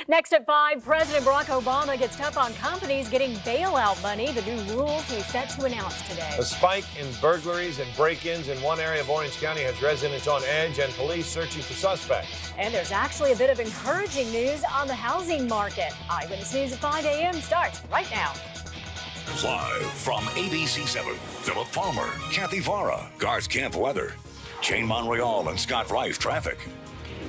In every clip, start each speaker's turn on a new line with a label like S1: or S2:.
S1: Next at 5, President Barack Obama gets tough on companies getting bailout money. The new rules he's set to announce today.
S2: A spike in burglaries and break-ins in one area of Orange County has residents on edge and police searching for suspects.
S1: And there's actually a bit of encouraging news on the housing market. Eyewitness News at 5 a.m. starts right now.
S3: Live from ABC-7, Philip Palmer, Kathy Vara, Garth Kemp weather, Jane Monreal and Scott Rife traffic.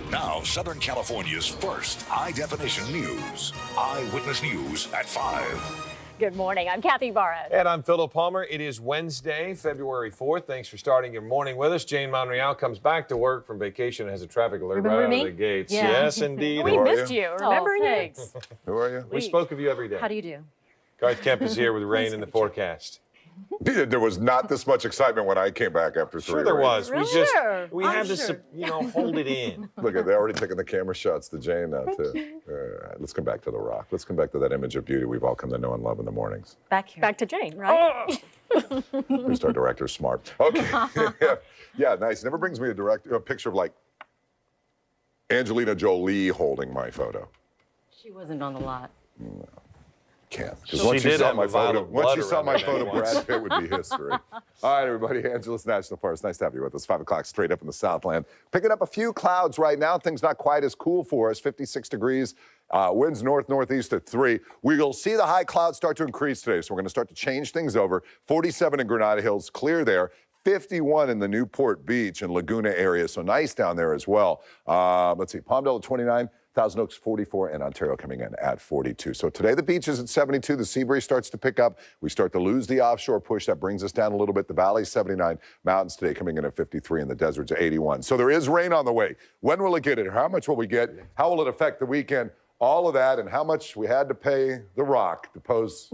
S3: Now, Southern California's first high-definition news. Eyewitness News at 5.
S1: Good morning. I'm Kathy Vara.
S2: And I'm Philip Palmer. It is Wednesday, February 4th. Thanks for starting your morning with us. Jane Monreal comes back to work from vacation and has a traffic alert right out of the gates.
S1: Yeah.
S2: Yes, indeed.
S1: We missed you. Remember you?
S4: Who are you?
S2: We spoke of you every day.
S5: How do you do?
S2: Garth Kemp is here with rain in the forecast.
S4: There was not this much excitement when I came back after 3
S2: Sure there was.
S1: Really?
S2: We had to, hold it in.
S4: Look, they're already taking the camera shots to Jane now, too. All right, let's come back to The Rock. Let's come back to that image of beauty we've all come to know and love in the mornings.
S5: Back here.
S1: Back to Jane, right?
S4: Who's our director? Smart. Okay. Yeah, nice. Never brings me a picture of, like, Angelina Jolie holding my photo.
S5: She wasn't on the lot.
S4: No. Can't. Because
S2: She
S4: once you
S2: did
S4: saw
S2: have
S4: my
S2: a vial
S4: photo,
S2: of blood around her neck once.
S4: Brad Pitt would be history. All right, everybody. Angeles National Forest. Nice to have you with us. 5 o'clock straight up in the Southland. Picking up a few clouds right now. Things not quite as cool for us. 56 degrees. Winds north-northeast at 3. We'll see the high clouds start to increase today, so we're going to start to change things over. 47 in Granada Hills, clear there. 51 in the Newport Beach and Laguna area, so nice down there as well. Let's see, Palmdale at 29. Thousand Oaks 44, and Ontario coming in at 42. So today the beach is at 72. The sea breeze starts to pick up. We start to lose the offshore push. That brings us down a little bit. The valley 79. Mountains today coming in at 53, and the deserts at 81. So there is rain on the way. When will it get here? How much will we get? How will it affect the weekend? All of that, and how much we had to pay The Rock to pose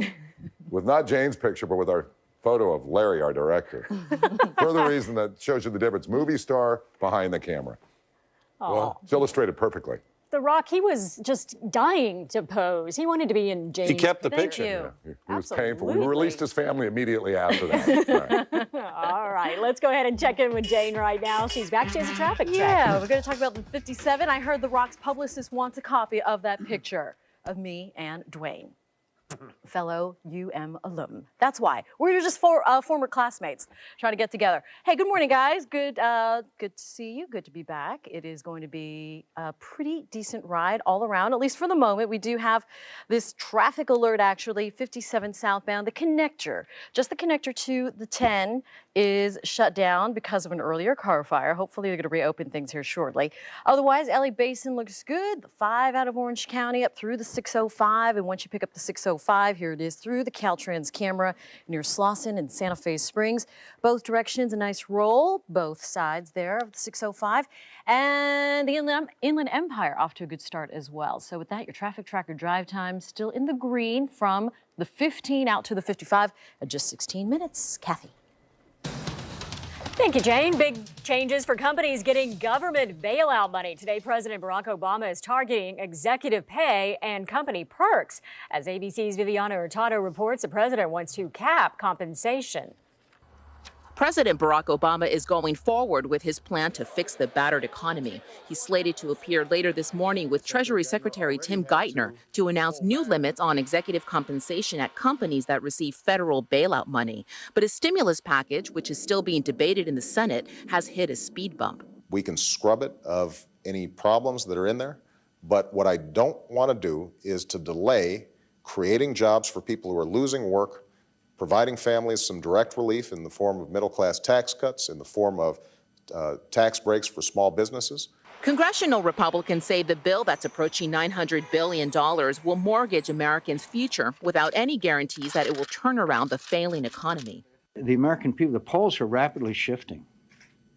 S4: with not Jane's picture, but with our photo of Larry, our director. For the reason that shows you the difference. Movie star behind the camera. Well, it's illustrated perfectly.
S1: The Rock, he was just dying to pose. He wanted to be in Jane's.
S2: He kept the
S5: Thank
S2: picture.
S5: you.
S4: It was painful. We released his family immediately after that. All right.
S1: All right, let's go ahead and check in with Jane right now. She's back. She has a traffic check.
S5: Yeah, we're going to talk about the 57. I heard The Rock's publicist wants a copy of that picture of me and Dwayne. Fellow UM alum. That's why. We're just former classmates trying to get together. Hey, good morning, guys. Good to see you. Good to be back. It is going to be a pretty decent ride all around, at least for the moment. We do have this traffic alert, actually, 57 southbound. The connector, just the connector to the 10 is shut down because of an earlier car fire. Hopefully, they're going to reopen things here shortly. Otherwise, LA Basin looks good. The 5 out of Orange County up through the 605. And once you pick up the 605, here it is through the Caltrans camera near Slauson and Santa Fe Springs. Both directions, a nice roll, both sides there of the 605. And the Inland Empire off to a good start as well. So with that, your traffic tracker drive time still in the green from the 15 out to the 55 at just 16 minutes. Kathy.
S1: Thank you, Jane. Big changes for companies getting government bailout money. Today, President Barack Obama is targeting executive pay and company perks. As ABC's Viviana Hurtado reports, the president wants to cap compensation.
S6: President Barack Obama is going forward with his plan to fix the battered economy. He's slated to appear later this morning with Treasury Secretary Tim Geithner to announce new limits on executive compensation at companies that receive federal bailout money. But his stimulus package, which is still being debated in the Senate, has hit a speed bump.
S7: We can scrub it of any problems that are in there, but what I don't want to do is to delay creating jobs for people who are losing work, providing families some direct relief in the form of middle-class tax cuts, in the form of tax breaks for small businesses.
S6: Congressional Republicans say the bill that's approaching $900 billion will mortgage Americans' future without any guarantees that it will turn around the failing economy.
S8: The American people, the polls are rapidly shifting.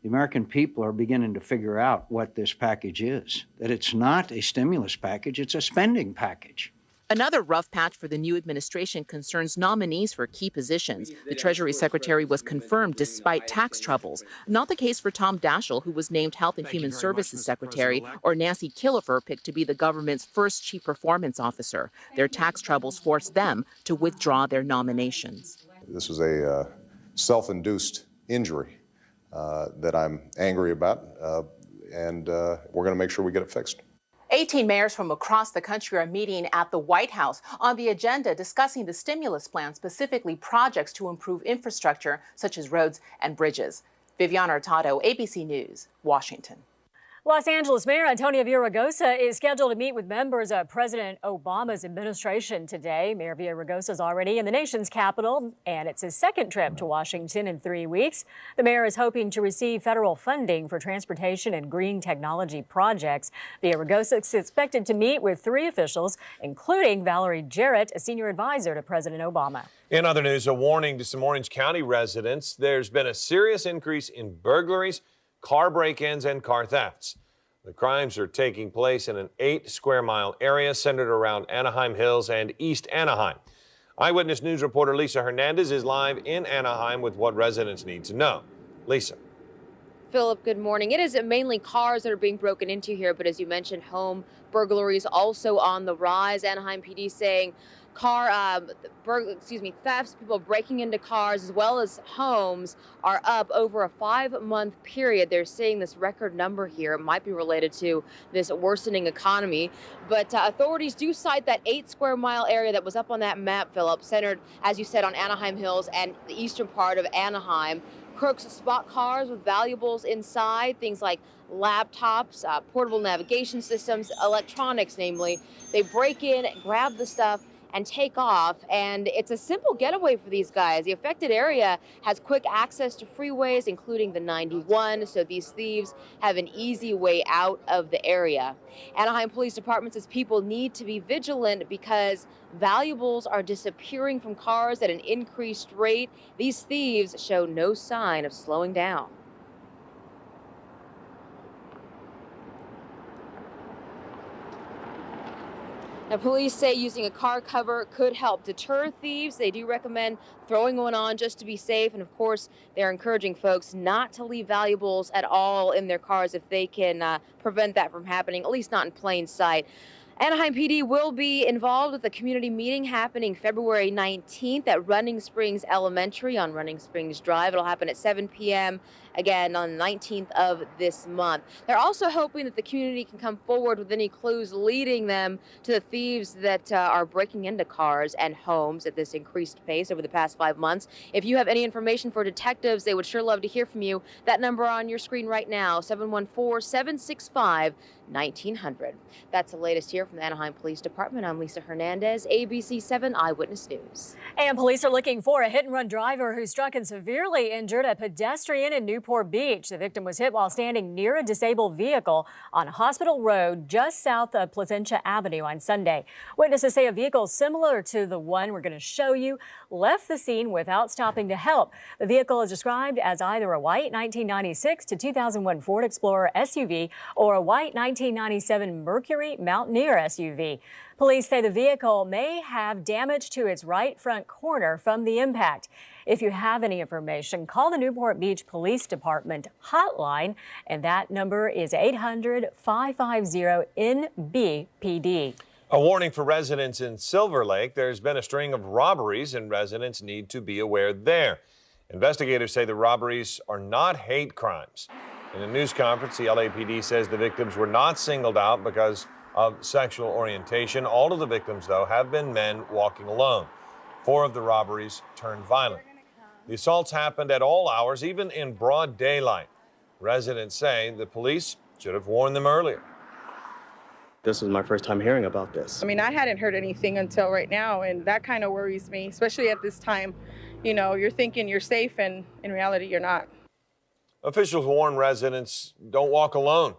S8: The American people are beginning to figure out what this package is, that it's not a stimulus package, it's a spending package.
S6: Another rough patch for the new administration concerns nominees for key positions. The Treasury Secretary was confirmed despite tax troubles. Not the case for Tom Daschle, who was named Health and Human Services Secretary, or Nancy Killefer, picked to be the government's first Chief Performance Officer. Their tax troubles forced them to withdraw their nominations.
S7: This was a self-induced injury that I'm angry about, and we're going to make sure we get it fixed.
S6: 18 mayors from across the country are meeting at the White House on the agenda discussing the stimulus plan, specifically projects to improve infrastructure such as roads and bridges. Viviana Hurtado, ABC News, Washington.
S1: Los Angeles Mayor Antonio Villaraigosa is scheduled to meet with members of President Obama's administration today. Mayor Villaraigosa is already in the nation's capital, and it's his second trip to Washington in 3 weeks. The mayor is hoping to receive federal funding for transportation and green technology projects. Villaraigosa is expected to meet with 3 officials, including Valerie Jarrett, a senior advisor to President Obama.
S2: In other news, a warning to some Orange County residents. There's been a serious increase in burglaries, car break-ins, and car thefts. The crimes are taking place in an 8-square-mile area centered around Anaheim Hills and East Anaheim. Eyewitness News reporter Lisa Hernandez is live in Anaheim with what residents need to know. Lisa.
S9: Philip, good morning. It is mainly cars that are being broken into here, but as you mentioned, home burglaries also on the rise. Anaheim PD saying thefts, people breaking into cars as well as homes are up over a 5-month period. They're seeing this record number here. It might be related to this worsening economy, but authorities do cite that 8-square-mile area that was up on that map, Philip, centered, as you said, on Anaheim Hills and the eastern part of Anaheim. Crooks spot cars with valuables inside, things like laptops, portable navigation systems, electronics, namely. They break in, grab the stuff, and take off, and it's a simple getaway for these guys. The affected area has quick access to freeways, including the 91, so these thieves have an easy way out of the area. Anaheim Police Department says people need to be vigilant because valuables are disappearing from cars at an increased rate. These thieves show no sign of slowing down. Now, police say using a car cover could help deter thieves. They do recommend throwing one on just to be safe. And of course, they're encouraging folks not to leave valuables at all in their cars if they can prevent that from happening, at least not in plain sight. Anaheim PD will be involved with a community meeting happening February 19th at Running Springs Elementary on Running Springs Drive. It'll happen at 7 p.m. again on the 19th of this month. They're also hoping that the community can come forward with any clues leading them to the thieves that are breaking into cars and homes at this increased pace over the past 5 months. If you have any information for detectives, they would sure love to hear from you. That number on your screen right now, 714-765-1900. That's the latest here from the Anaheim Police Department. I'm Lisa Hernandez, ABC 7 Eyewitness News.
S1: And police are looking for a hit-and-run driver who struck and severely injured a pedestrian in Newport Beach. The victim was hit while standing near a disabled vehicle on Hospital Road just south of Placentia Avenue on Sunday. Witnesses say a vehicle similar to the one we're going to show you left the scene without stopping to help. The vehicle is described as either a white 1996 to 2001 Ford Explorer SUV or a white 1997 Mercury Mountaineer SUV. Police say the vehicle may have damage to its right front corner from the impact. If you have any information, call the Newport Beach Police Department hotline, and that number is 800-550-NBPD.
S2: A warning for residents in Silver Lake. There's been a string of robberies, and residents need to be aware there. Investigators say the robberies are not hate crimes. In a news conference, the LAPD says the victims were not singled out because of sexual orientation. All of the victims, though, have been men walking alone. 4 of the robberies turned violent. The assaults happened at all hours, even in broad daylight. Residents say the police should have warned them earlier.
S10: This was my first time hearing about this.
S11: I mean, I hadn't heard anything until right now, and that kind of worries me, especially at this time. You know, you're thinking you're safe, and in reality, you're not.
S2: Officials warn residents don't walk alone.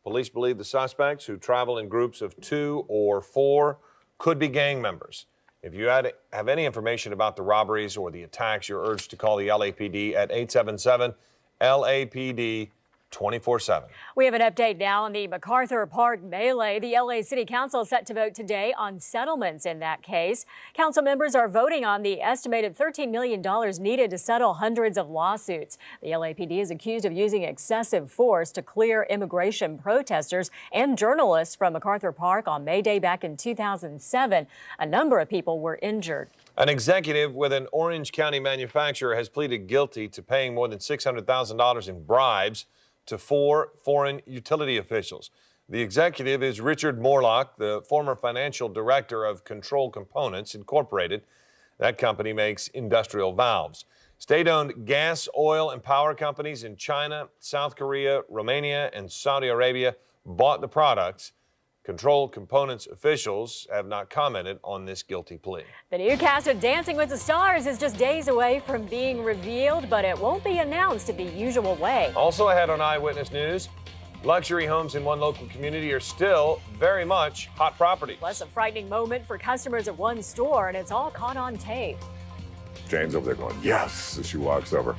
S2: Police believe the suspects, who travel in groups of 2 or 4, could be gang members. If you have any information about the robberies or the attacks, you're urged to call the LAPD at 877-LAPD 24/7.
S1: We have an update now on the MacArthur Park melee. The LA City Council is set to vote today on settlements in that case. Council members are voting on the estimated $13 million needed to settle hundreds of lawsuits. The LAPD is accused of using excessive force to clear immigration protesters and journalists from MacArthur Park on May Day back in 2007. A number of people were injured.
S2: An executive with an Orange County manufacturer has pleaded guilty to paying more than $600,000 in bribes to 4 foreign utility officials. The executive is Richard Morlock, the former financial director of Control Components Incorporated. That company makes industrial valves. State-owned gas, oil, and power companies in China, South Korea, Romania, and Saudi Arabia bought the products. Control Components officials have not commented on this guilty plea.
S1: The new cast of Dancing with the Stars is just days away from being revealed, but it won't be announced in the usual way.
S2: Also ahead on Eyewitness News, luxury homes in one local community are still very much hot property.
S1: Plus, a frightening moment for customers at one store, and it's all caught on tape.
S4: Jane's over there going, yes, as she walks over.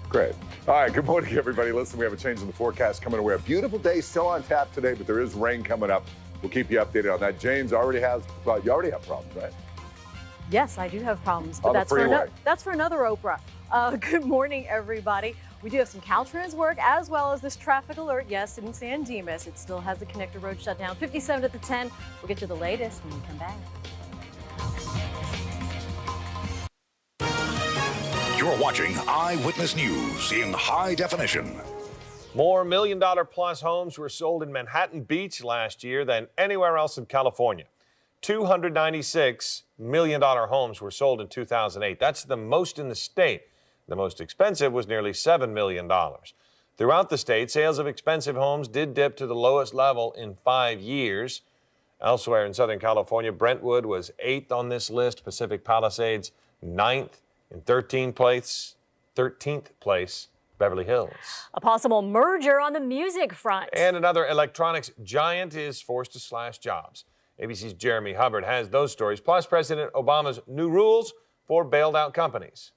S4: Great. All right, good morning, everybody. Listen, we have a change in the forecast coming away. A beautiful day still on tap today, but there is rain coming up. We'll keep you updated on that. James already has, well, you already have problems, right?
S5: Yes, I do have problems, but
S4: On the
S5: that's for another Oprah. Good morning, everybody. We do have some Caltrans work as well as this traffic alert. Yes, in San Dimas, it still has the connector road shut down. 57 at the 10. We'll get you the latest when we come back.
S3: You're watching Eyewitness News in high definition.
S2: More million-dollar-plus homes were sold in Manhattan Beach last year than anywhere else in California. $296 million homes were sold in 2008. That's the most in the state. The most expensive was nearly $7 million. Throughout the state, sales of expensive homes did dip to the lowest level in 5 years. Elsewhere in Southern California, Brentwood was 8th on this list, Pacific Palisades 9th, in 13th place, Beverly Hills.
S1: A possible merger on the music front.
S2: And another electronics giant is forced to slash jobs. ABC's Jeremy Hubbard has those stories, plus President Obama's new rules for bailed out companies.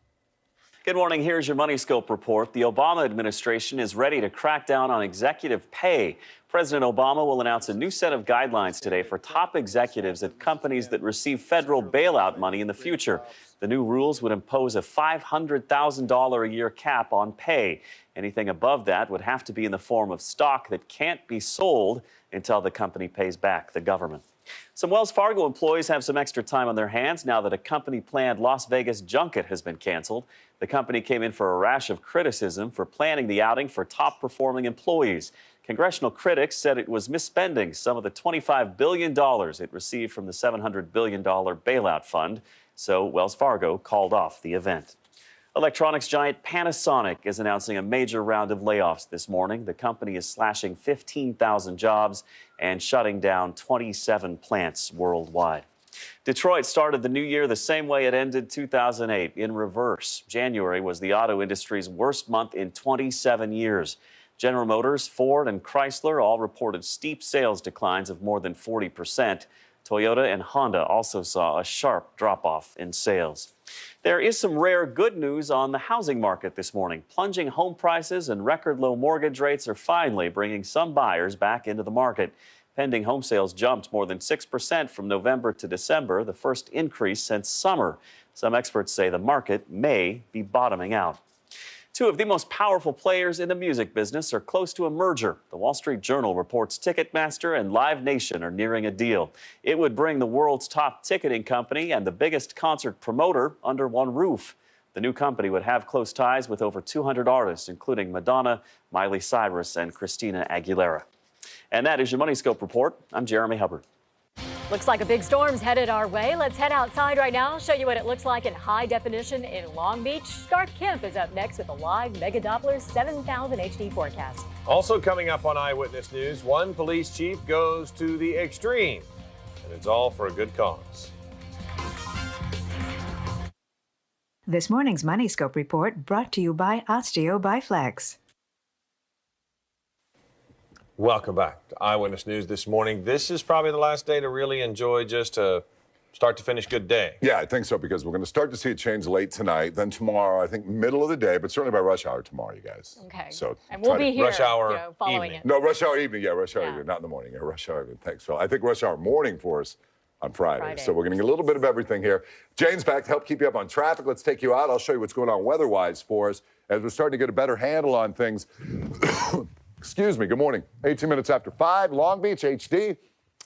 S12: Good morning. Here's your Money Scope report. The Obama administration is ready to crack down on executive pay. President Obama will announce a new set of guidelines today for top executives at companies that receive federal bailout money in the future. The new rules would impose a $500,000 a year cap on pay. Anything above that would have to be in the form of stock that can't be sold until the company pays back the government. Some Wells Fargo employees have some extra time on their hands now that a company-planned Las Vegas junket has been canceled. The company came in for a rash of criticism for planning the outing for top-performing employees. Congressional critics said it was misspending some of the $25 billion it received from the $700 billion bailout fund, so Wells Fargo called off the event. Electronics giant Panasonic is announcing a major round of layoffs this morning. The company is slashing 15,000 jobs and shutting down 27 plants worldwide. Detroit started the new year the same way it ended 2008, in reverse. January was the auto industry's worst month in 27 years. General Motors, Ford, and Chrysler all reported steep sales declines of more than 40%. Toyota and Honda also saw a sharp drop-off in sales. There is some rare good news on the housing market this morning. Plunging home prices and record low mortgage rates are finally bringing some buyers back into the market. Pending home sales jumped more than 6% from November to December, the first increase since summer. Some experts say the market may be bottoming out. Two of the most powerful players in the music business are close to a merger. The Wall Street Journal reports Ticketmaster and Live Nation are nearing a deal. It would bring the world's top ticketing company and the biggest concert promoter under one roof. The new company would have close ties with over 200 artists, including Madonna, Miley Cyrus, and Christina Aguilera. And that is your Money Scope report. I'm Jeremy Hubbard.
S1: Looks like a big storm's headed our way. Let's head outside right now, show you what it looks like in high definition in Long Beach. Garth Kemp is up next with a live Mega Doppler 7000 HD forecast.
S2: Also coming up on Eyewitness News, one police chief goes to the extreme, and it's all for a good cause.
S13: This morning's Money Scope report brought to you by Osteo Biflex.
S2: Welcome back to Eyewitness News this morning. This is probably the last day to really enjoy just a start to finish good day.
S4: Yeah, I think so, because we're going to start to see it change late tonight. Then tomorrow, I think middle of the day, but certainly by rush hour tomorrow, you guys.
S1: Okay.
S4: So
S1: and we'll be here,
S2: rush hour
S1: following
S2: evening.
S1: it.
S4: No, rush hour evening. Yeah, rush hour evening. Not in the morning. Yeah, rush hour evening. Thanks, Phil. I think rush hour morning for us on Friday. So we're going to get a little bit of everything here. Jane's back to help keep you up on traffic. Let's take you out. I'll show you what's going on weather-wise for us as we're starting to get a better handle on things. Excuse me. Good morning. 18 minutes after 5, Long Beach, HD.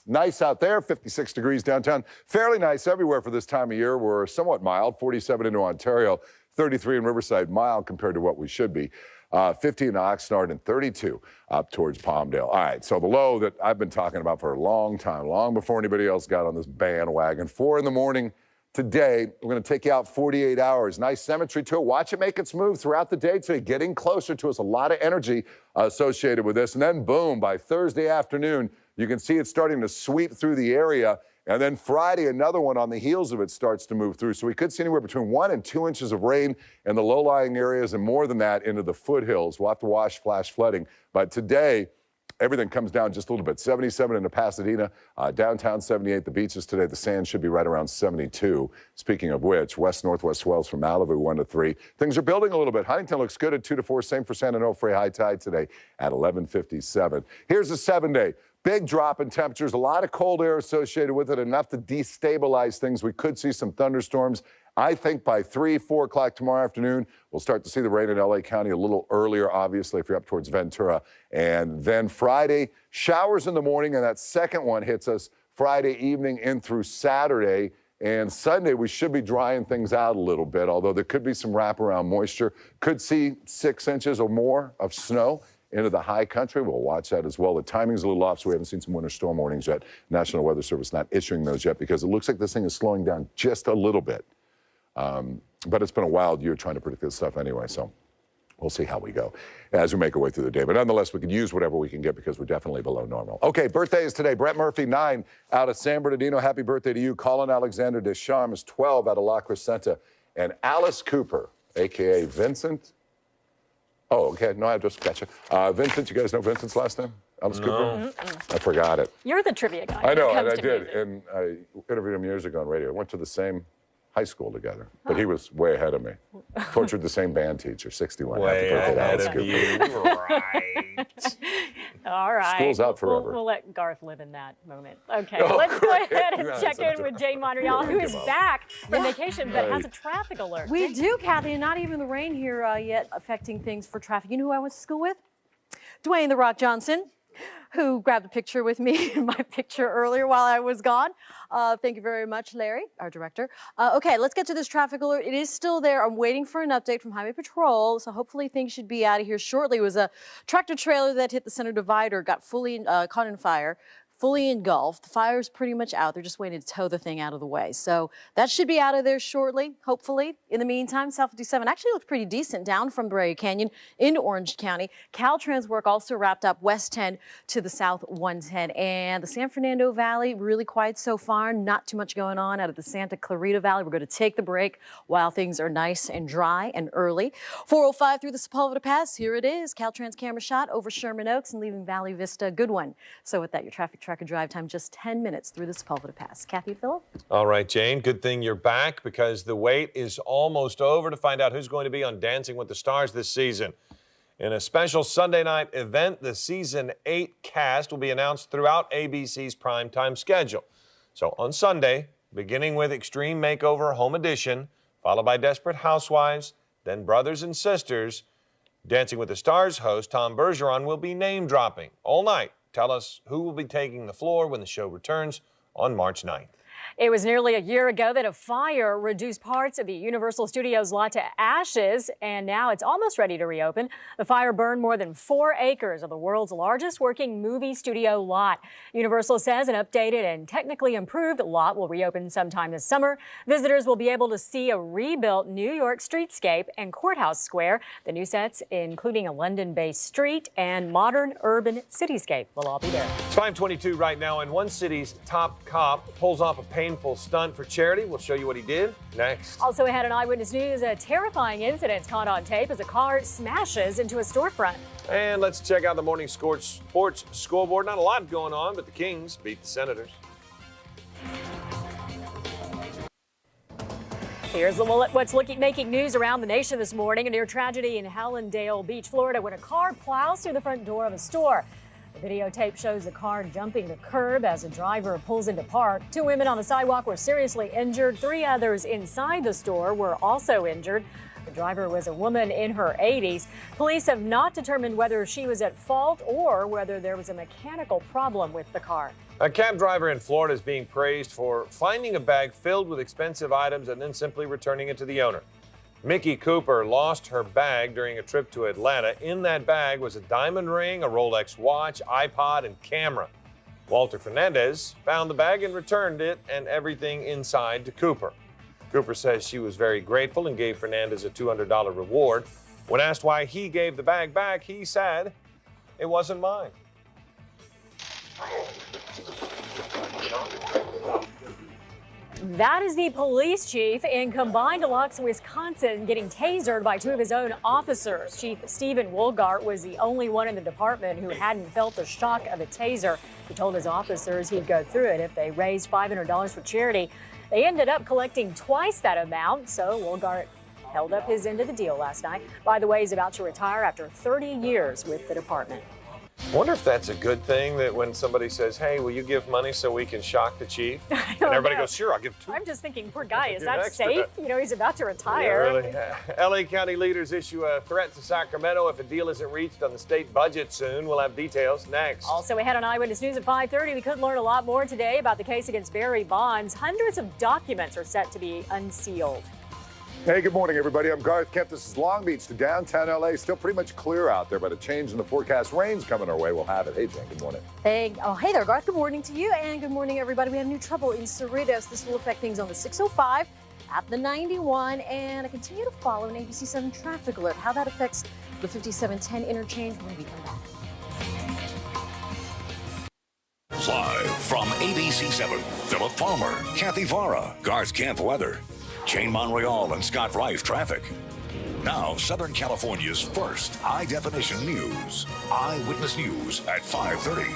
S4: Nice out there, 56 degrees downtown. Fairly nice everywhere for this time of year. We're somewhat mild, 47 into Ontario, 33 in Riverside, mild compared to what we should be. 50 in Oxnard, and 32 up towards Palmdale. All right, so the low that I've been talking about for a long time, long before anybody else got on this bandwagon, 4 in the morning today. We're going to take you out 48 hours. Nice symmetry to it. Watch it make its move throughout the day today, getting closer to us. A lot of energy associated with this. And then, boom, by Thursday afternoon, you can see it starting to sweep through the area. And then Friday, another one on the heels of it starts to move through. So we could see anywhere between 1 and 2 inches of rain in the low-lying areas and more than that into the foothills. We'll have to watch flash flooding. But today, everything comes down just a little bit. 77 into Pasadena, downtown 78. The beaches today, the sand should be right around 72. Speaking of which, west-northwest swells from Malibu, 1 to 3. Things are building a little bit. Huntington looks good at 2 to 4. Same for San Onofre, high tide today at 11:57. Here's a 7-day. Big drop in temperatures, a lot of cold air associated with it, enough to destabilize things. We could see some thunderstorms. I think by 3, 4 o'clock tomorrow afternoon, we'll start to see the rain in LA County a little earlier, obviously, if you're up towards Ventura. And then Friday, showers in the morning, and that second one hits us Friday evening in through Saturday. And Sunday, we should be drying things out a little bit, although there could be some wraparound moisture. Could see 6 inches or more of snow into the high country. We'll watch that as well. The timing's a little off, so we haven't seen some winter storm warnings yet. National Weather Service not issuing those yet because it looks like this thing is slowing down just a little bit. But it's been a wild year trying to predict this stuff anyway, so we'll see how we go as we make our way through the day. But nonetheless, we can use whatever we can get because we're definitely below normal. Okay, birthday is today. Brett Murphy, 9, out of San Bernardino. Happy birthday to you. Colin Alexander Deschamps, 12, out of La Crescenta. And Alice Cooper, a.k.a. Vincent. Oh, okay. No, I just got you. Vincent, you guys know Vincent's last name? Alice Cooper? I forgot it.
S1: You're the trivia guy.
S4: I know,
S1: when it
S4: and I
S1: comes to
S4: did.
S1: music.
S4: And I interviewed him years ago on radio. I went to the same high school together, but he was way ahead of me. Tortured the same band teacher, 61.
S2: Way
S4: Happy birthday to
S2: ahead
S4: Alice
S2: of
S4: Cooper.
S2: you. Right.
S1: All right.
S4: School's out forever.
S1: We'll let Garth live in that moment. Okay,
S4: Oh,
S1: let's go
S4: great.
S1: ahead and
S4: Nice.
S1: check in with Jane Monreal, who is back from vacation but has a traffic alert.
S5: We do, Kathy, and not even the rain here yet affecting things for traffic. You know who I went to school with? Dwayne "The Rock" Johnson, who grabbed a picture with me in my picture earlier while I was gone. Thank you very much, Larry, our director. Okay, let's get to this traffic alert. It is still there. I'm waiting for an update from Highway Patrol, so hopefully things should be out of here shortly. It was a tractor trailer that hit the center divider, got fully caught in fire. Fully engulfed. The fire's pretty much out. They're just waiting to tow the thing out of the way. So that should be out of there shortly, hopefully. In the meantime, South 57 actually looks pretty decent down from Brea Canyon into Orange County. Caltrans work also wrapped up West 10 to the South 110. And the San Fernando Valley, really quiet so far. Not too much going on out of the Santa Clarita Valley. We're going to take the break while things are nice and dry and early. 405 through the Sepulveda Pass. Here it is. Caltrans camera shot over Sherman Oaks and leaving Valley Vista. Good one. So with that, your traffic tracker drive time just 10 minutes through the Sepulveda Pass. Kathy, Phillip?
S2: All right, Jane, good thing you're back because the wait is almost over to find out who's going to be on Dancing with the Stars this season. In a special Sunday night event, the season 8 cast will be announced throughout ABC's primetime schedule. So on Sunday, beginning with Extreme Makeover Home Edition, followed by Desperate Housewives, then Brothers and Sisters, Dancing with the Stars host Tom Bergeron will be name-dropping all night. Tell us who will be taking the floor when the show returns on March 9th.
S1: It was nearly a year ago that a fire reduced parts of the Universal Studios lot to ashes, and now it's almost ready to reopen. The fire burned more than 4 acres of the world's largest working movie studio lot. Universal says an updated and technically improved lot will reopen sometime this summer. Visitors will be able to see a rebuilt New York streetscape and Courthouse Square. The new sets, including a London-based street and modern urban cityscape, will all be there.
S2: It's 5:22 right now, and one city's top cop pulls off a painful stunt for charity. We'll show you what he did next.
S1: Also, we had an Eyewitness News, a terrifying incident caught on tape as a car smashes into a storefront.
S2: And let's check out the morning sports scoreboard. Not a lot going on, but the Kings beat the Senators.
S1: Here's what's making news around the nation this morning. A near tragedy in Hallandale Beach, Florida, when a car plows through the front door of a store. The videotape shows the car jumping the curb as a driver pulls into park. 2 women on the sidewalk were seriously injured. 3 others inside the store were also injured. The driver was a woman in her 80s. Police have not determined whether she was at fault or whether there was a mechanical problem with the car.
S2: A cab driver in Florida is being praised for finding a bag filled with expensive items and then simply returning it to the owner. Mickey Cooper lost her bag during a trip to Atlanta. In that bag was a diamond ring, a Rolex watch, iPod, and camera. Walter Fernandez found the bag and returned it and everything inside to Cooper. Cooper says she was very grateful and gave Fernandez a $200 reward. When asked why he gave the bag back, he said, "It wasn't mine."
S1: That is the police chief in Combined Deluxe, Wisconsin, getting tasered by 2 of his own officers. Chief Stephen Woolgart was the only one in the department who hadn't felt the shock of a taser. He told his officers he'd go through it if they raised $500 for charity. They ended up collecting twice that amount, so Woolgart held up his end of the deal last night. By the way, he's about to retire after 30 years with the department.
S2: I wonder if that's a good thing, that when somebody says, "Hey, will you give money so we can shock the chief?" And everybody goes, "Sure, I'll give 2.
S1: I'm just thinking, poor guy, is
S2: You're
S1: that
S2: extra.
S1: safe? You know, he's about to retire.
S2: Yeah, really. LA County leaders issue a threat to Sacramento if a deal isn't reached on the state budget soon. We'll have details next.
S1: Also, we had on Eyewitness News at 5:30. We could learn a lot more today about the case against Barry Bonds. Hundreds of documents are set to be unsealed.
S4: Hey, good morning, everybody. I'm Garth Kemp. This is Long Beach to downtown LA. Still pretty much clear out there, but a change in the forecast. Rain's coming our way. We'll have it. Hey, Jen, good morning.
S5: Hey there, Garth. Good morning to you, and good morning, everybody. We have new trouble in Cerritos. This will affect things on the 605, at the 91, and I continue to follow an ABC 7 traffic alert. How that affects the 5710 interchange when we come back.
S3: Live from ABC 7, Philip Palmer, Kathy Vara, Garth Camp weather, Jane Monreal and Scott Rife traffic. Now, Southern California's first high-definition news. Eyewitness News at 5:30.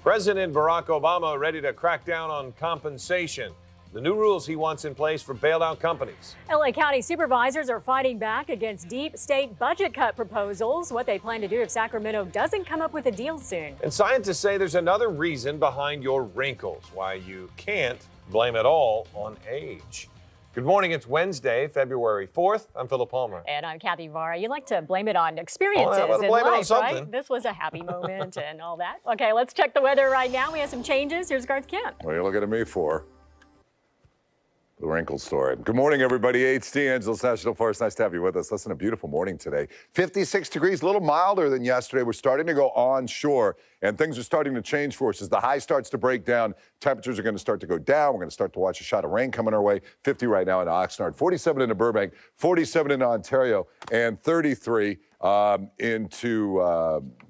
S2: President Barack Obama ready to crack down on compensation. The new rules he wants in place for bailout companies.
S1: LA County supervisors are fighting back against deep state budget cut proposals. What they plan to do if Sacramento doesn't come up with a deal soon.
S2: And scientists say there's another reason behind your wrinkles, why you can't blame it all on age. Good morning. It's Wednesday, February 4th. I'm Philip Palmer.
S1: And I'm Kathy Vara. You like to blame it on experiences
S2: I'm gonna
S1: in
S2: blame it on
S1: life,
S2: something.
S1: right? This was a happy moment and all that. Okay, let's check the weather right now. We have some changes. Here's Garth Kemp.
S4: What are you looking at me for? The wrinkle story. Good morning, everybody. HD Angeles National Forest. Nice to have you with us. Listen, a beautiful morning today. 56 degrees, a little milder than yesterday. We're starting to go onshore, and things are starting to change for us as the high starts to break down. Temperatures are going to start to go down. We're going to start to watch a shot of rain coming our way. 50 right now in Oxnard, 47 into Burbank, 47 in Ontario, and 33 into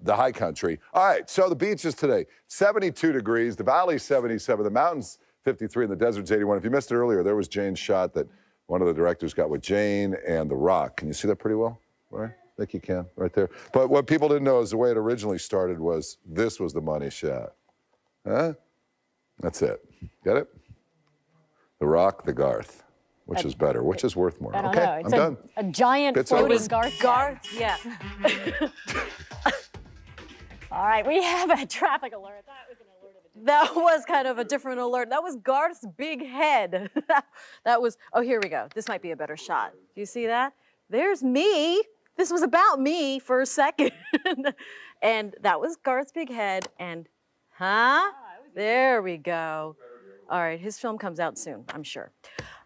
S4: the high country. All right, so the beaches today, 72 degrees. The valley, 77. The mountains, 53, in the desert's 81. If you missed it earlier, there was Jane's shot that one of the directors got with Jane and The Rock. Can you see that pretty well? Right? I think you can, right there. But what people didn't know is the way it originally started was this was the money shot. Huh? That's it. Get it? The Rock, the Garth. Which is better? Which is worth more?
S1: I don't
S4: Okay,
S1: know.
S4: I'm done.
S1: A giant
S4: It's over.
S1: floating Garth.
S5: Yeah.
S1: All right, we have a traffic alert. That was an alert of the day.
S5: That was kind of a different alert. That was Garth's big head. That was, oh, here we go. This might be a better shot. Do you see that? There's me. This was about me for a second. And that was Garth's big head. And, there we go. All right, his film comes out soon, I'm sure.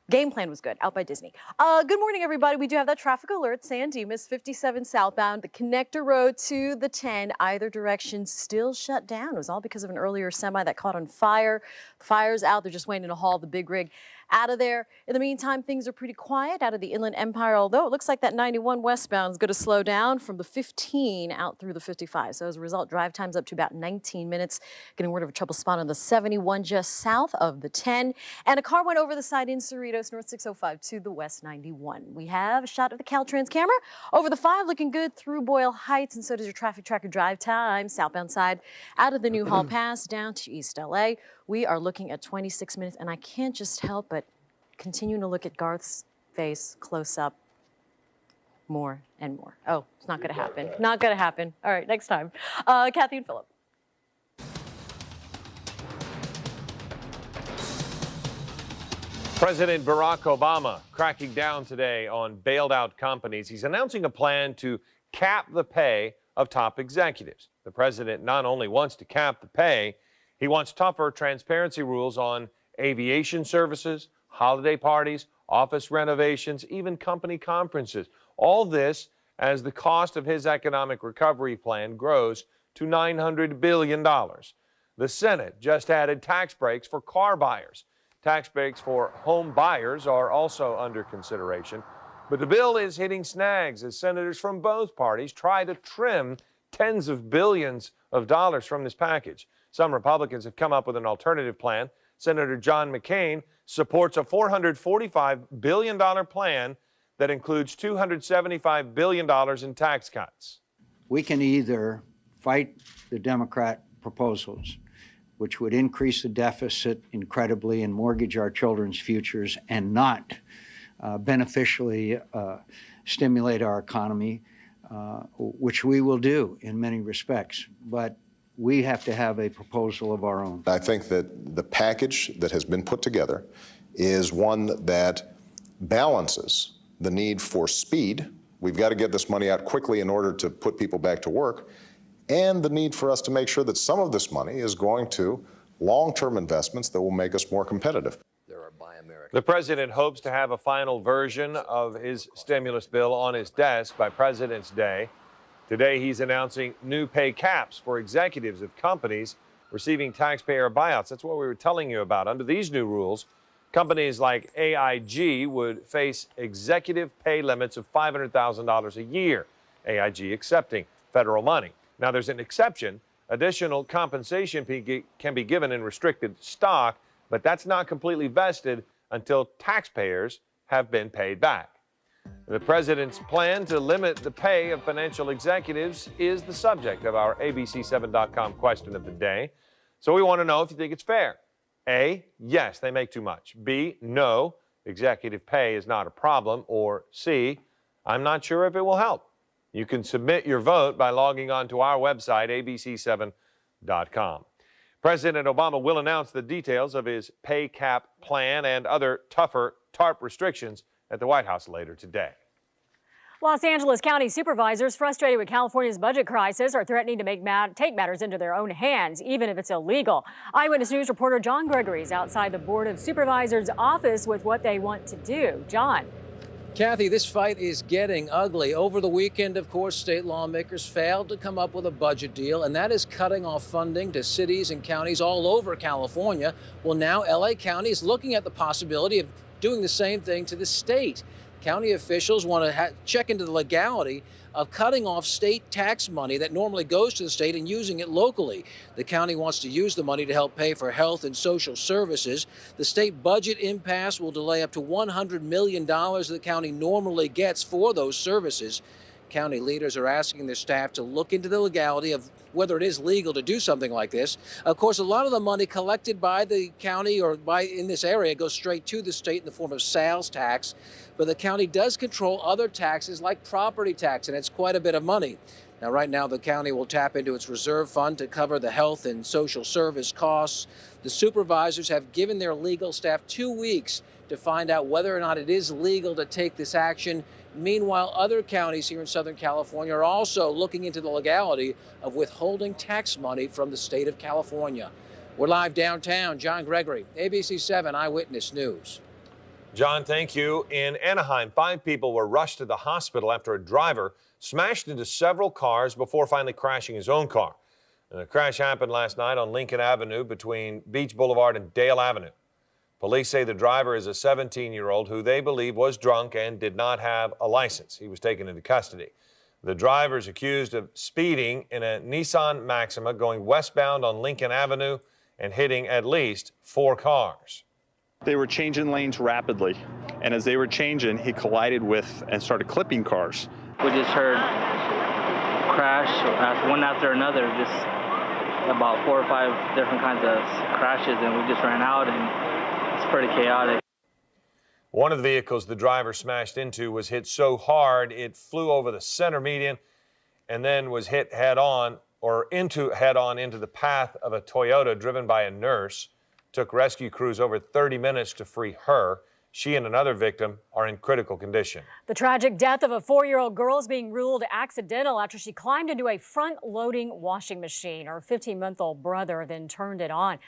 S5: Game Plan was good, out by Disney. Good morning, everybody. We do have that traffic alert. San Dimas, 57 southbound, the connector road to the 10, either direction still shut down. It was all because of an earlier semi that caught on fire. The fire's out. They're just waiting to haul the big rig out of there. In the meantime, things are pretty quiet out of the Inland Empire, although it looks like that 91 westbound is going to slow down from the 15 out through the 55. So as a result, drive time's up to about 19 minutes. Getting word of a trouble spot on the 71 just south of the 10. And a car went over the side in Cerritos, north 605 to the west 91. We have a shot of the Caltrans camera over the 5, looking good through Boyle Heights, and so does your traffic tracker drive time. Southbound side out of the Newhall Pass down to East LA. We are looking at 26 minutes, and I can't just help but continuing to look at Garth's face close up more and more. Oh, it's not going to happen. Not going to happen. All right, next time. Kathy and Philip.
S2: President Barack Obama cracking down today on bailed out companies. He's announcing a plan to cap the pay of top executives. The president not only wants to cap the pay, he wants tougher transparency rules on aviation services, holiday parties, office renovations, even company conferences. All this as the cost of his economic recovery plan grows to $900 billion. The Senate just added tax breaks for car buyers. Tax breaks for home buyers are also under consideration. But the bill is hitting snags as senators from both parties try to trim tens of billions of dollars from this package. Some Republicans have come up with an alternative plan. Senator John McCain supports a $445 billion plan that includes $275 billion in tax cuts.
S8: We can either fight the Democrat proposals, which would increase the deficit incredibly and mortgage our children's futures and not beneficially stimulate our economy, which we will do in many respects. But we have to have a proposal of our own.
S7: I think that the package that has been put together is one that balances the need for speed. We've got to get this money out quickly in order to put people back to work, and the need for us to make sure that some of this money is going to long-term investments that will make us more competitive.
S2: The president hopes to have a final version of his stimulus bill on his desk by President's Day. Today, he's announcing new pay caps for executives of companies receiving taxpayer buyouts. That's what we were telling you about. Under these new rules, companies like AIG would face executive pay limits of $500,000 a year, AIG accepting federal money. Now, there's an exception. Additional compensation can be given in restricted stock, but that's not completely vested until taxpayers have been paid back. The president's plan to limit the pay of financial executives is the subject of our ABC7.com question of the day. So we want to know if you think it's fair. A, yes, they make too much. B, no, executive pay is not a problem. Or C, I'm not sure if it will help. You can submit your vote by logging on to our website, ABC7.com. President Obama will announce the details of his pay cap plan and other tougher TARP restrictions at the White House later today.
S1: Los Angeles County supervisors frustrated with California's budget crisis are threatening to take matters into their own hands, even if it's illegal. Eyewitness News reporter John Gregory is outside the Board of Supervisors' office with what they want to do. John.
S14: Kathy, this fight is getting ugly. Over the weekend, of course, state lawmakers failed to come up with a budget deal, and that is cutting off funding to cities and counties all over California. Well, now LA County is looking at the possibility of doing the same thing to the state. County officials want to check into the legality of cutting off state tax money that normally goes to the state and using it locally. The county wants to use the money to help pay for health and social services. The state budget impasse will delay up to $100 million the county normally gets for those services. County leaders are asking their staff to look into the legality of whether it is legal to do something like this. Of course, a lot of the money collected by the county or in this area goes straight to the state in the form of sales tax. But the county does control other taxes like property tax, and it's quite a bit of money. Now, right now, the county will tap into its reserve fund to cover the health and social service costs. The supervisors have given their legal staff 2 weeks to find out whether or not it is legal to take this action. Meanwhile, other counties here in Southern California are also looking into the legality of withholding tax money from the state of California. We're live downtown. John Gregory, ABC7 Eyewitness News.
S2: John, thank you. In Anaheim, 5 people were rushed to the hospital after a driver smashed into several cars before finally crashing his own car. And the crash happened last night on Lincoln Avenue between Beach Boulevard and Dale Avenue. Police say the driver is a 17-year-old who they believe was drunk and did not have a license. He was taken into custody. The driver is accused of speeding in a Nissan Maxima going westbound on Lincoln Avenue and hitting at least 4 cars.
S15: They were changing lanes rapidly, and as they were changing, he collided with and started clipping cars.
S16: We just heard crash one after another, just about 4 or 5 different kinds of crashes, and we just ran out, and it's pretty chaotic.
S2: One of the vehicles the driver smashed into was hit so hard it flew over the center median and then was hit head-on into the path of a Toyota driven by a nurse. Took rescue crews over 30 minutes to free her. She and another victim are in critical condition.
S1: The tragic death of a 4-year-old girl is being ruled accidental after she climbed into a front-loading washing machine. Her 15-month-old brother then turned it on.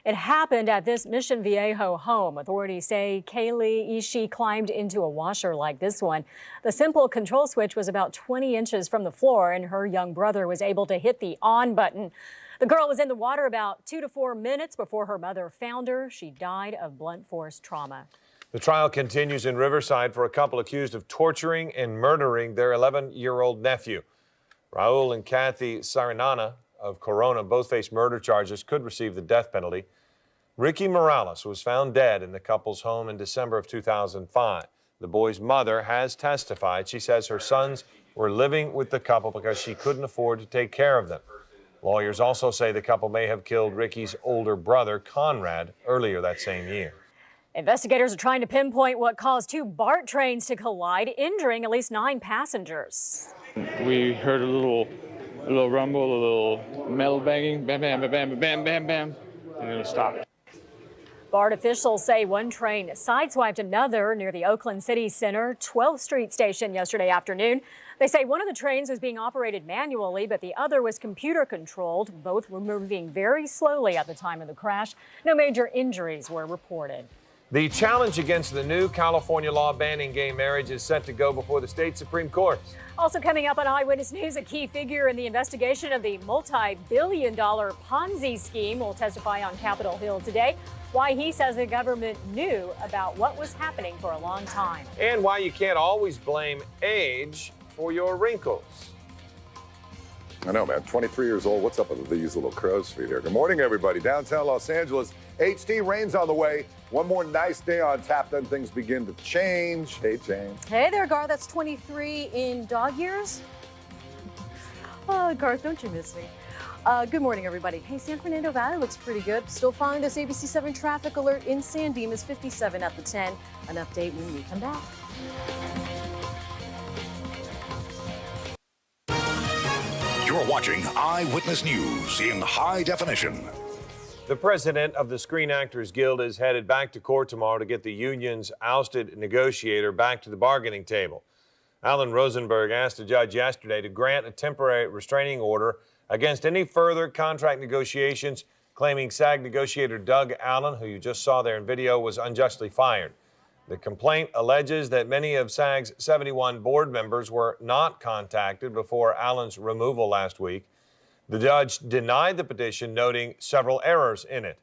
S1: It happened at this Mission Viejo home. Authorities say Kaylee Ishii climbed into a washer like this one. The simple control switch was about 20 inches from the floor, and her young brother was able to hit the on button. The girl was in the water about 2 to 4 minutes before her mother found her. She died of blunt force trauma.
S2: The trial continues in Riverside for a couple accused of torturing and murdering their 11-year-old nephew. Raul and Kathy Sarinana of Corona both face murder charges, could receive the death penalty. Ricky Morales was found dead in the couple's home in December of 2005. The boy's mother has testified. She says her sons were living with the couple because she couldn't afford to take care of them. Lawyers also say the couple may have killed Ricky's older brother, Conrad, earlier that same year.
S1: Investigators are trying to pinpoint what caused 2 BART trains to collide, injuring at least 9 passengers.
S17: We heard a little rumble, a little metal banging, bam, bam, bam, bam, bam, bam, bam, and then it stopped.
S1: BART officials say one train sideswiped another near the Oakland City Center 12th Street station yesterday afternoon. They say one of the trains was being operated manually, but the other was computer controlled. Both were moving very slowly at the time of the crash. No major injuries were reported.
S2: The challenge against the new California law banning gay marriage is set to go before the state Supreme Court.
S1: Also coming up on Eyewitness News, a key figure in the investigation of the multi-billion-dollar Ponzi scheme will testify on Capitol Hill today. Why he says the government knew about what was happening for a long time.
S2: And why you can't always blame age for your wrinkles.
S4: I know, man. 23 years old. What's up with these little crow's feet here? Good morning, everybody. Downtown Los Angeles, HD rain's on the way. One more nice day on tap, then things begin to change. Hey, Jane.
S5: Hey there, Gar. That's 23 in dog years. Oh, Garth, don't you miss me? Good morning, everybody. Hey, San Fernando Valley looks pretty good. Still following this ABC7 traffic alert in San Dimas, 57 at the 10. An update when we come back.
S3: You're watching Eyewitness News in high definition.
S2: The president of the Screen Actors Guild is headed back to court tomorrow to get the union's ousted negotiator back to the bargaining table. Alan Rosenberg asked the judge yesterday to grant a temporary restraining order against any further contract negotiations, claiming SAG negotiator Doug Allen, who you just saw there in video, was unjustly fired. The complaint alleges that many of SAG's 71 board members were not contacted before Allen's removal last week. The judge denied the petition, noting several errors in it.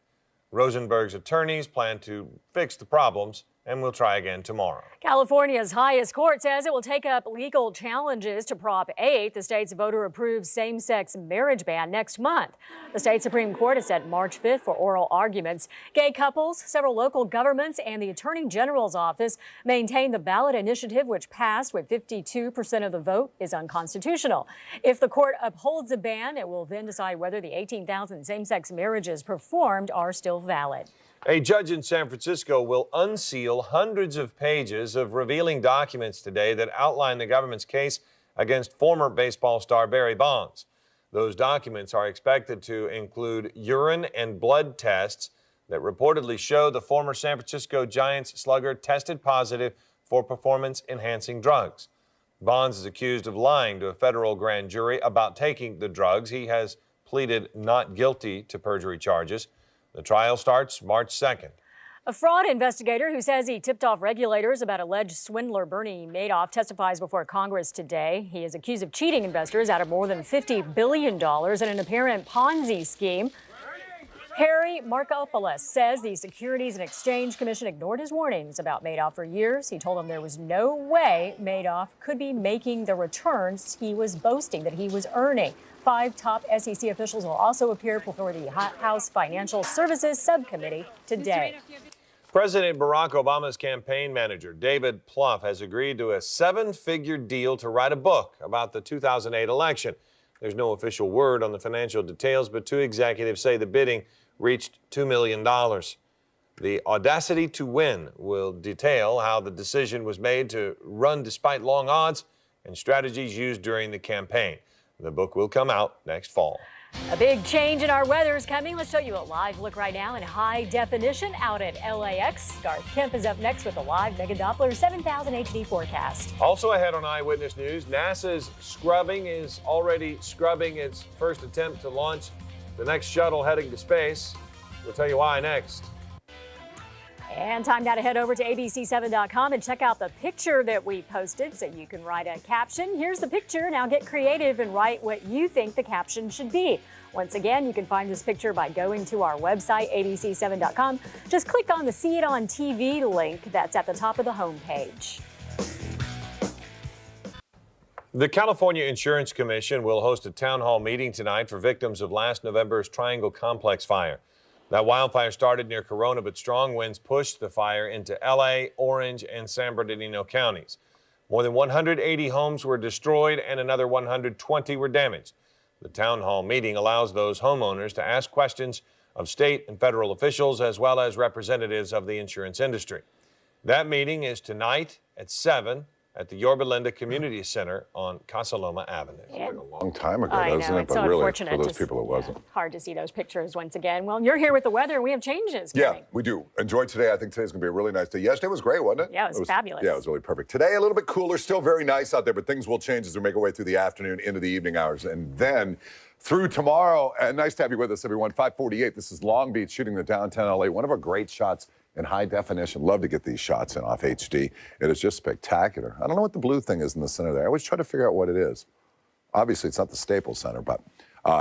S2: Rosenberg's attorneys plan to fix the problems and will try again tomorrow.
S1: California's highest court says it will take up legal challenges to Prop 8, the state's voter-approved same-sex marriage ban, next month. The state Supreme Court has set March 5th for oral arguments. Gay couples, several local governments, and the Attorney General's office maintain the ballot initiative, which passed with 52% of the vote, is unconstitutional. If the court upholds the ban, it will then decide whether the 18,000 same-sex marriages performed are still valid.
S2: A judge in San Francisco will unseal hundreds of pages of revealing documents today that outline the government's case against former baseball star Barry Bonds. Those documents are expected to include urine and blood tests that reportedly show the former San Francisco Giants slugger tested positive for performance-enhancing drugs. Bonds is accused of lying to a federal grand jury about taking the drugs. He has pleaded not guilty to perjury charges. The trial starts March 2nd.
S1: A fraud investigator who says he tipped off regulators about alleged swindler Bernie Madoff testifies before Congress today. He is accused of cheating investors out of more than $50 billion in an apparent Ponzi scheme. Harry Markopoulos says the Securities and Exchange Commission ignored his warnings about Madoff for years. He told them there was no way Madoff could be making the returns he was boasting that he was earning. 5 top SEC officials will also appear before the House Financial Services Subcommittee today.
S2: President Barack Obama's campaign manager, David Plouffe, has agreed to a 7-figure deal to write a book about the 2008 election. There's no official word on the financial details, but 2 executives say the bidding reached $2 million. The Audacity to Win will detail how the decision was made to run despite long odds and strategies used during the campaign. The book will come out next fall.
S1: A big change in our weather is coming. Let's show you a live look right now in high definition out at LAX. Garth Kemp is up next with a live Mega Doppler 7000 HD forecast.
S2: Also ahead on Eyewitness News, NASA's scrubbing is already scrubbing its first attempt to launch the next shuttle heading to space. We'll tell you why next.
S1: And time now to head over to abc7.com and check out the picture that we posted so you can write a caption. Here's the picture. Now get creative and write what you think the caption should be. Once again, you can find this picture by going to our website, abc7.com. Just click on the See It on TV link that's at the top of the homepage.
S2: The California Insurance Commission will host a town hall meeting tonight for victims of last November's Triangle Complex fire. That wildfire started near Corona, but strong winds pushed the fire into LA, Orange, and San Bernardino counties. More than 180 homes were destroyed and another 120 were damaged. The town hall meeting allows those homeowners to ask questions of state and federal officials as well as representatives of the insurance industry. That meeting is tonight at 7 at the Yorba Linda Community Center on Casa Loma Avenue.
S4: Like a long time ago,
S1: I
S4: doesn't
S1: know,
S4: it?
S1: it's
S4: But
S1: so
S4: really,
S1: unfortunate.
S4: for those people, it wasn't.
S1: Hard to see those pictures once again. Well, you're here with the weather, and we have changes
S4: Yeah,
S1: coming.
S4: we do. Enjoy today. I think today's going to be a really nice day. Yesterday was great, wasn't it?
S1: Yeah, it was fabulous.
S4: Yeah, it was really perfect. Today, a little bit cooler, still very nice out there, but things will change as we make our way through the afternoon into the evening hours. And then through tomorrow, and nice to have you with us, everyone. 548, this is Long Beach shooting the downtown LA. One of our great shots in high definition. Love to get these shots in off HD. It is just spectacular. I don't know what the blue thing is in the center there. I always try to figure out what it is. Obviously, it's not the Staples Center, but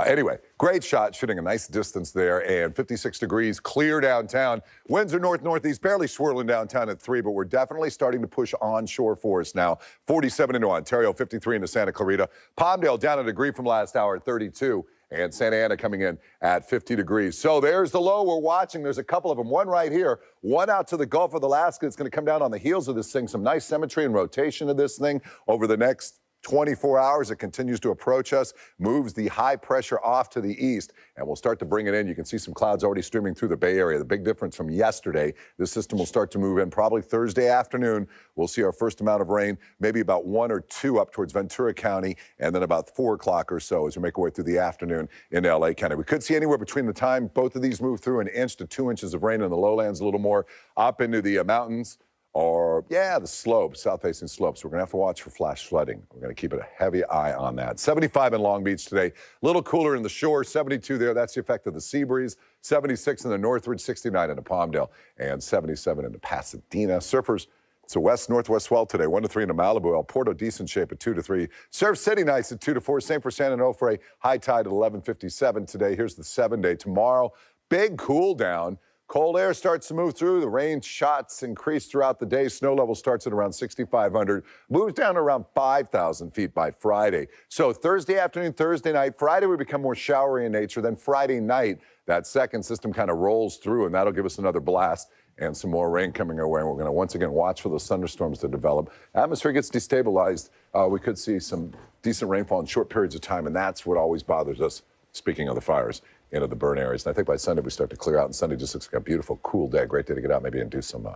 S4: anyway, great shot, shooting a nice distance there, and 56 degrees, clear downtown. Winds are north-northeast, barely swirling downtown at 3, but we're definitely starting to push onshore for us now. 47 into Ontario, 53 into Santa Clarita. Palmdale down a degree from last hour at 32. And Santa Ana coming in at 50 degrees. So there's the low we're watching. There's a couple of them. One right here, one out to the Gulf of Alaska. It's going to come down on the heels of this thing. Some nice symmetry and rotation of this thing over the next 24 hours. It continues to approach us, moves the high pressure off to the east, and we'll start to bring it in. You can see some clouds already streaming through the Bay Area. The big difference from yesterday, this system will start to move in probably Thursday afternoon. We'll see our first amount of rain, maybe about 1 or 2 up towards Ventura County, and then about 4 o'clock or so as we make our way through the afternoon in LA County. We could see anywhere between the time both of these move through 1 inch to 2 inches of rain in the lowlands, a little more up into the mountains. Or, yeah, the slopes, south-facing slopes. We're going to have to watch for flash flooding. We're going to keep a heavy eye on that. 75 in Long Beach today. A little cooler in the shore, 72 there. That's the effect of the sea breeze. 76 in the Northridge, 69 into Palmdale, and 77 into Pasadena. Surfers, it's a west-northwest swell today, 1 to 3 into Malibu. El Porto, decent shape at 2 to 3. Surf City, nice at 2 to 4. Same for San Onofre. High tide at 11:57 today. Here's the 7-day. Tomorrow, big cool down. Cold air starts to move through. The rain shots increase throughout the day. Snow level starts at around 6,500, moves down to around 5,000 feet by Friday. So Thursday afternoon, Thursday night, Friday we become more showery in nature. Then Friday night, that second system kind of rolls through, and that'll give us another blast and some more rain coming our way. And we're going to once again watch for those thunderstorms to develop. Atmosphere gets destabilized. We could see some decent rainfall in short periods of time, and that's what always bothers us, speaking of the fires, into the burn areas. And I think by Sunday we start to clear out, and Sunday just looks like a beautiful, cool day. Great day to get out maybe and do some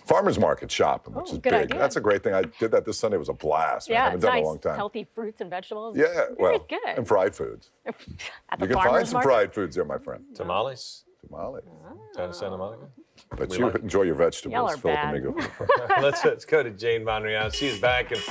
S4: farmers market shopping, which is big.
S1: Idea.
S4: That's a great thing. I did that this Sunday. It was a blast.
S1: Yeah,
S4: I haven't
S1: it's
S4: done it
S1: nice.
S4: in a long time.
S1: Healthy fruits and vegetables.
S4: Yeah,
S1: Very
S4: well,
S1: good.
S4: and fried foods.
S1: At the
S4: You can find
S1: farmers
S4: some
S1: market?
S4: fried foods there, my friend.
S2: Tamales.
S4: Tamales.
S2: Down in Santa Monica.
S4: But
S2: We
S4: you
S2: like-
S4: enjoy your
S1: Y'all
S4: vegetables,
S1: are
S4: Philip
S1: bad.
S4: Amigo.
S2: Let's go to Jane Monreal. She's back, and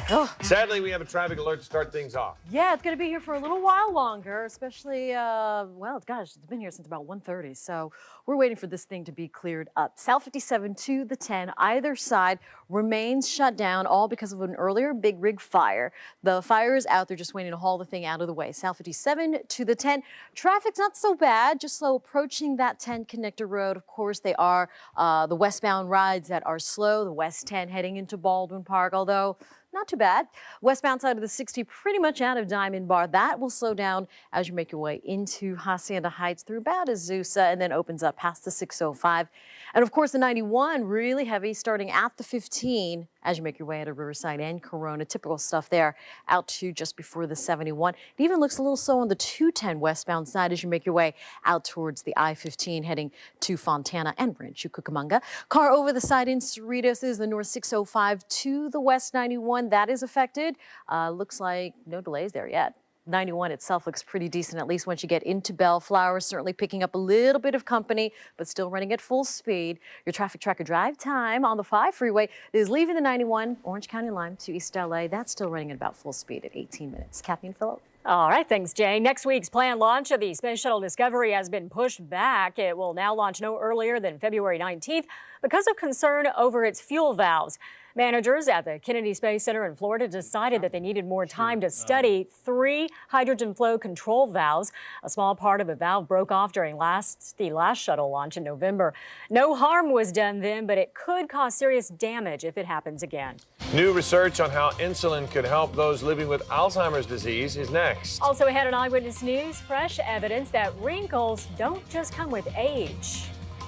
S2: sadly, we have a traffic alert to start things off.
S5: Yeah, it's going to be here for a little while longer, especially, well, gosh, it's been here since about 1:30. So we're waiting for this thing to be cleared up. South 57 to the 10, either side remains shut down, all because of an earlier big rig fire. The fire is out. They're just waiting to haul the thing out of the way. South 57 to the 10. Traffic's not so bad, just slow approaching that 10 connector road. Of course, they are the westbound rides that are slow. The West 10 heading into Baldwin Park, although not too bad. Westbound side of the 60 pretty much out of Diamond Bar. That will slow down as you make your way into Hacienda Heights through about Azusa and then opens up past the 605. And of course, the 91 really heavy starting at the 15 as you make your way out of Riverside and Corona. Typical stuff there out to just before the 71. It even looks a little slow on the 210 westbound side as you make your way out towards the I-15 heading to Fontana and Rancho Cucamonga. Car over the side in Cerritos is the north 605 to the west 91. That is affected. Looks like no delays there yet. 91 itself looks pretty decent, at least once you get into Bellflower, certainly picking up a little bit of company, but still running at full speed. Your traffic tracker drive time on the 5 freeway is leaving the 91 Orange County line to East LA. That's still running at about full speed at 18 minutes. Kathy and Philip.
S1: All right, thanks, Jane. Next week's planned launch of the Space Shuttle Discovery has been pushed back. It will now launch no earlier than February 19th because of concern over its fuel valves. Managers at the Kennedy Space Center in Florida decided that they needed more time to study 3 hydrogen flow control valves. A small part of a valve broke off during the last shuttle launch in November. No harm was done then, but it could cause serious damage if it happens again.
S2: New research on how insulin could help those living with Alzheimer's disease is next.
S1: Also ahead on Eyewitness News, fresh evidence that wrinkles don't just come with age.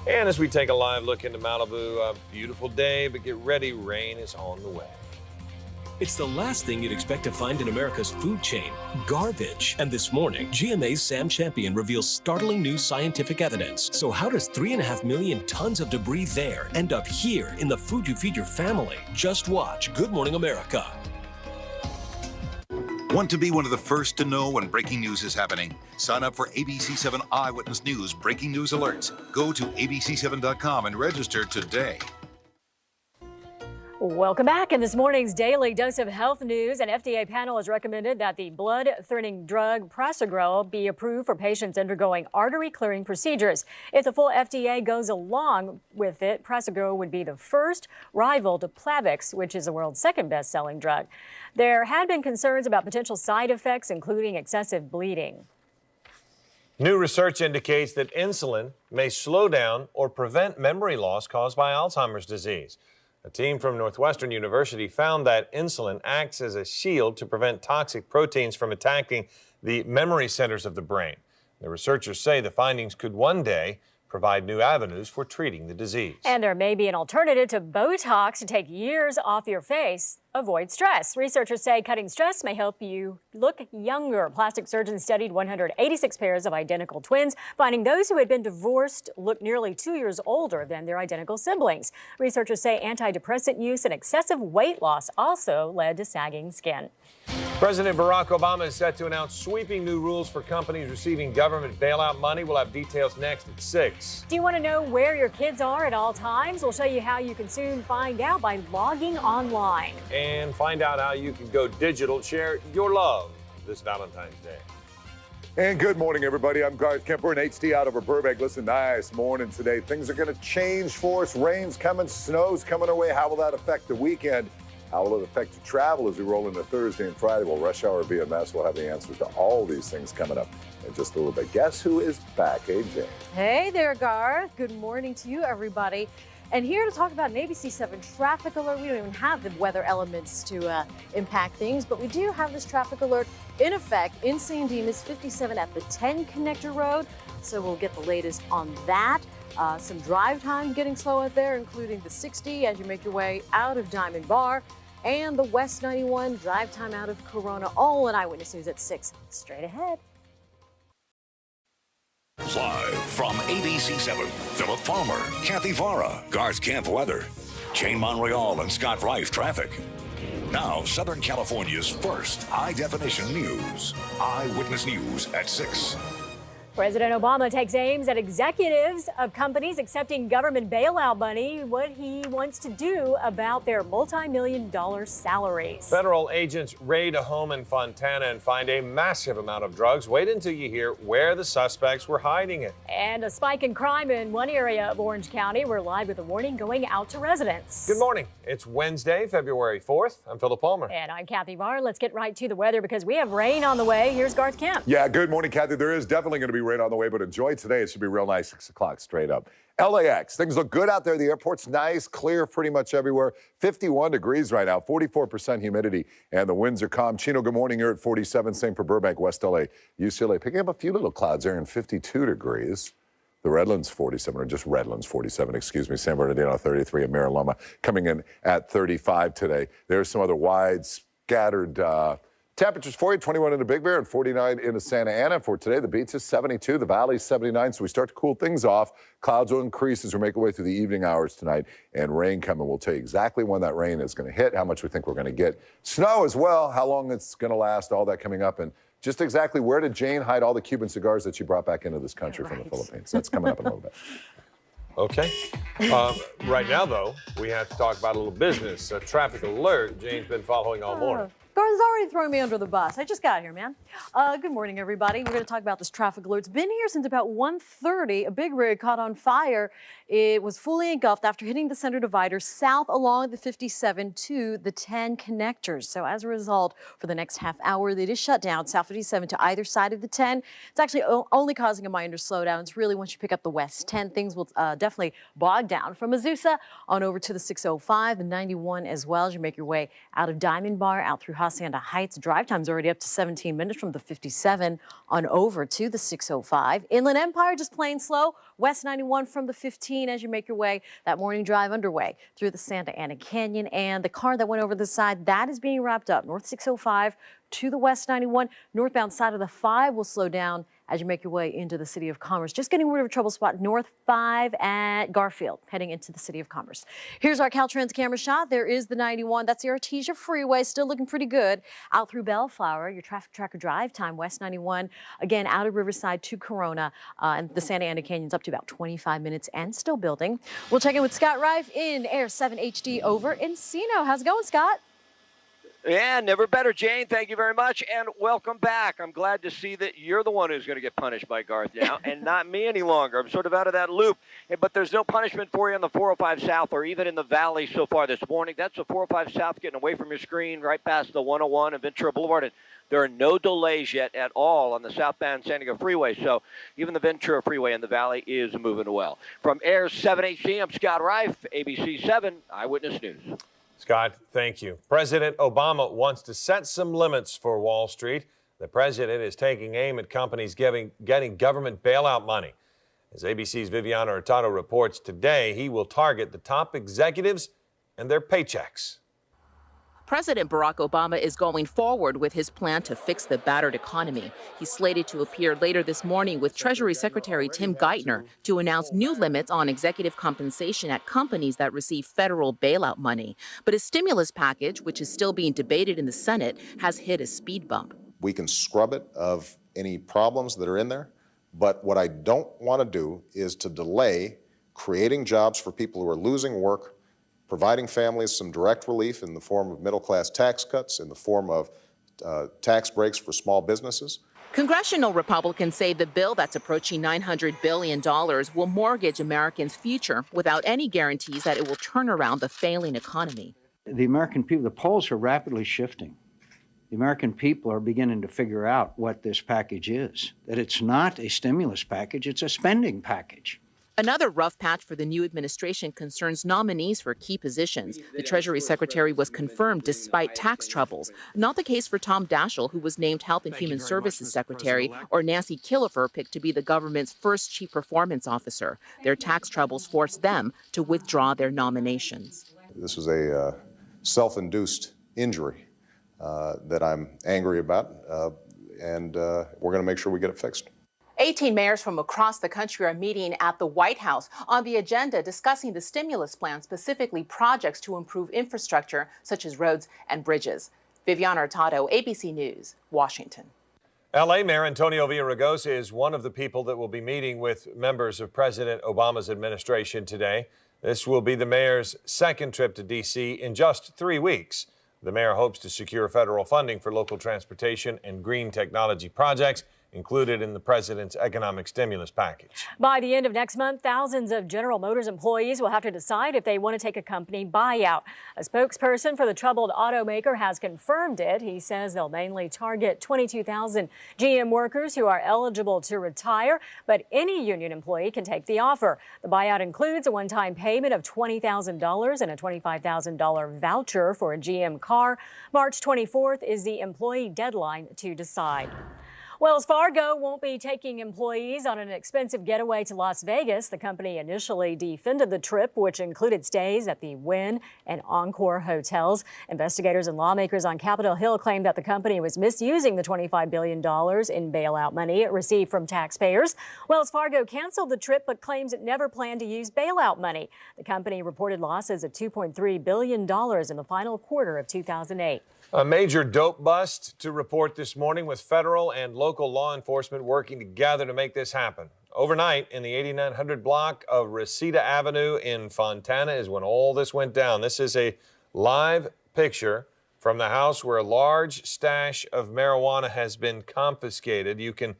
S2: And as we take a live look into Malibu, a beautiful day, but get ready, rain is on the way.
S18: It's the last thing you'd expect to find in America's food chain, garbage. And this morning, GMA's Sam Champion reveals startling new scientific evidence. So how does 3.5 million tons of debris there end up here in the food you feed your family? Just watch Good Morning America.
S19: Want to be one of the first to know when breaking news is happening? Sign up for ABC7 Eyewitness News breaking news alerts. Go to abc7.com and register today.
S1: Welcome back. In this morning's daily dose of health news, an FDA panel has recommended that the blood-thinning drug Prasugrel be approved for patients undergoing artery-clearing procedures. If the full FDA goes along with it, Prasugrel would be the first rival to Plavix, which is the world's second best-selling drug. There had been concerns about potential side effects, including excessive bleeding.
S2: New research indicates that insulin may slow down or prevent memory loss caused by Alzheimer's disease. A team from Northwestern University found that insulin acts as a shield to prevent toxic proteins from attacking the memory centers of the brain. The researchers say the findings could one day provide new avenues for treating the disease.
S1: And there may be an alternative to Botox to take years off your face. Avoid stress. Researchers say cutting stress may help you look younger. Plastic surgeons studied 186 pairs of identical twins, finding those who had been divorced looked nearly 2 years older than their identical siblings. Researchers say antidepressant use and excessive weight loss also led to sagging skin.
S2: President Barack Obama is set to announce sweeping new rules for companies receiving government bailout money. We'll have details next at 6.
S1: Do you want to know where your kids are at all times? We'll show you how you can soon find out by logging online.
S2: And find out how you can go digital, share your love this Valentine's Day.
S4: And good morning, everybody. I'm Garth Kemper in HD out over Burbank. Listen, nice morning today. Things are going to change for us. Rain's coming, snow's coming our way. How will that affect the weekend? How will it affect your travel as we roll into Thursday and Friday? Will rush hour be a mess? We'll have the answers to all these things coming up in just a little bit. Guess who is back? Hey, Jane.
S5: Hey there, Garth. Good morning to you, everybody. And here to talk about an ABC7 traffic alert. We don't even have the weather elements to impact things, but we do have this traffic alert in effect in San Dimas, 57 at the 10 Connector Road. So we'll get the latest on that. Some drive time getting slow out there, including the 60 as you make your way out of Diamond Bar, and the West 91 drive time out of Corona. All in Eyewitness News at 6. Straight ahead.
S3: Live from ABC7, Philip Palmer, Kathy Vara, Garth Camp Weather, Jane Monreal, and Scott Rife Traffic. Now, Southern California's first high-definition news. Eyewitness News at 6.
S1: President Obama takes aims at executives of companies accepting government bailout money, what he wants to do about their multi-million-dollar salaries.
S2: Federal agents raid a home in Fontana and find a massive amount of drugs. Wait until you hear where the suspects were hiding it.
S1: And a spike in crime in one area of Orange County. We're live with a warning going out to residents.
S2: Good morning. It's Wednesday, February 4th. I'm Philip Palmer.
S1: And I'm Kathy Vara. Let's get right to the weather because we have rain on the way. Here's Garth Kemp.
S4: Yeah, good morning, Kathy. There is definitely going to be rain on the way, but enjoy today. It should be real nice, 6 o'clock straight up. LAX, things look good out there. The airport's nice, clear pretty much everywhere. 51 degrees right now, 44% humidity, and the winds are calm. Chino, good morning. You're at 47. Same for Burbank, West LA, UCLA. Picking up a few little clouds there in 52 degrees. The Redlands 47, or just Redlands 47, excuse me. San Bernardino 33, and Mira Loma coming in at 35 today. There's some other wide scattered temperatures for you, 21 in the Big Bear and 49 in the Santa Ana. For today, the beach is 72, the valley's 79, so we start to cool things off. Clouds will increase as we make our way through the evening hours tonight, and rain coming. We'll tell you exactly when that rain is going to hit, how much we think we're going to get. Snow as well, how long it's going to last, all that coming up, and just exactly where did Jane hide all the Cuban cigars that she brought back into this country from the Philippines? That's coming up in a little bit.
S2: Okay. Right now, though, we have to talk about a little business. A traffic alert Jane's been following all morning.
S5: Garth is already throwing me under the bus. I just got here, man. Good morning, everybody. We're going to talk about this traffic alert. It's been here since about 1:30. A big rig caught on fire. It was fully engulfed after hitting the center divider south along the 57 to the 10 connectors. So as a result, for the next half hour, it is shut down south 57 to either side of the 10. It's actually only causing a minor slowdown. It's really once you pick up the west 10, things will definitely bog down from Azusa on over to the 605, the 91 as well as you make your way out of Diamond Bar, out through Hacienda Heights. Drive time's already up to 17 minutes from the 57 on over to the 605. Inland Empire just plain slow. West 91 from the 15 as you make your way. That morning drive underway through the Santa Ana Canyon. And the car that went over the side, that is being wrapped up. North 605 to the West 91. Northbound side of the 5 will slow down as you make your way into the City of Commerce. Just getting rid of a trouble spot, North 5 at Garfield, heading into the City of Commerce. Here's our Caltrans camera shot. There is the 91. That's the Artesia Freeway, still looking pretty good. Out through Bellflower, your traffic tracker drive time, West 91. Again, out of Riverside to Corona, and the Santa Ana Canyon's up to about 25 minutes and still building. We'll check in with Scott Reif in Air 7 HD over Encino. How's it going, Scott?
S20: Yeah, never better, Jane. Thank you very much, and welcome back. I'm glad to see that you're the one who's going to get punished by Garth now, and not me any longer. I'm sort of out of that loop. But there's no punishment for you on the 405 South or even in the Valley so far this morning. That's the 405 South getting away from your screen right past the 101 and Ventura Boulevard. And there are no delays yet at all on the southbound San Diego Freeway. So even the Ventura Freeway in the Valley is moving well. From Air 7 HD, I'm Scott Reif, ABC 7 Eyewitness News.
S2: Scott, thank you. President Obama wants to set some limits for Wall Street. The president is taking aim at companies getting government bailout money. As ABC's Viviana Hurtado reports today, he will target the top executives and their paychecks.
S6: President Barack Obama is going forward with his plan to fix the battered economy. He's slated to appear later this morning with Treasury Secretary Tim Geithner to announce new limits on executive compensation at companies that receive federal bailout money. But his stimulus package, which is still being debated in the Senate, has hit a speed bump.
S7: We can scrub it of any problems that are in there, but what I don't want to do is to delay creating jobs for people who are losing work, providing families some direct relief in the form of middle-class tax cuts, in the form of tax breaks for small businesses.
S6: Congressional Republicans say the bill that's approaching $900 billion will mortgage Americans' future without any guarantees that it will turn around the failing economy.
S8: The American people, the polls are rapidly shifting. The American people are beginning to figure out what this package is, that it's not a stimulus package, it's a spending package.
S6: Another rough patch for the new administration concerns nominees for key positions. The Treasury Secretary was confirmed despite tax troubles. Not the case for Tom Daschle, who was named Health and Human Services Secretary, or Nancy Killefer, picked to be the government's first Chief Performance Officer. Their tax troubles forced them to withdraw their nominations.
S7: This was a self-induced injury that I'm angry about, and we're going to make sure we get it fixed.
S6: 18 mayors from across the country are meeting at the White House on the agenda discussing the stimulus plan, specifically projects to improve infrastructure such as roads and bridges. Viviana Hurtado, ABC News, Washington.
S2: L.A. Mayor Antonio Villaraigosa is one of the people that will be meeting with members of President Obama's administration today. This will be the mayor's second trip to D.C. in just 3 weeks. The mayor hopes to secure federal funding for local transportation and green technology projects included in the president's economic stimulus package.
S1: By the end of next month, thousands of General Motors employees will have to decide if they want to take a company buyout. A spokesperson for the troubled automaker has confirmed it. He says they'll mainly target 22,000 GM workers who are eligible to retire, but any union employee can take the offer. The buyout includes a one-time payment of $20,000 and a $25,000 voucher for a GM car. March 24th is the employee deadline to decide. Wells Fargo won't be taking employees on an expensive getaway to Las Vegas. The company initially defended the trip, which included stays at the Wynn and Encore hotels. Investigators and lawmakers on Capitol Hill claimed that the company was misusing the $25 billion in bailout money it received from taxpayers. Wells Fargo canceled the trip but claims it never planned to use bailout money. The company reported losses of $2.3 billion in the final quarter of 2008.
S2: A major dope bust to report this morning, with federal and local law enforcement working together to make this happen. Overnight in the 8900 block of Reseda Avenue in Fontana is when all this went down. This is a live picture from the house where a large stash of marijuana has been confiscated. You can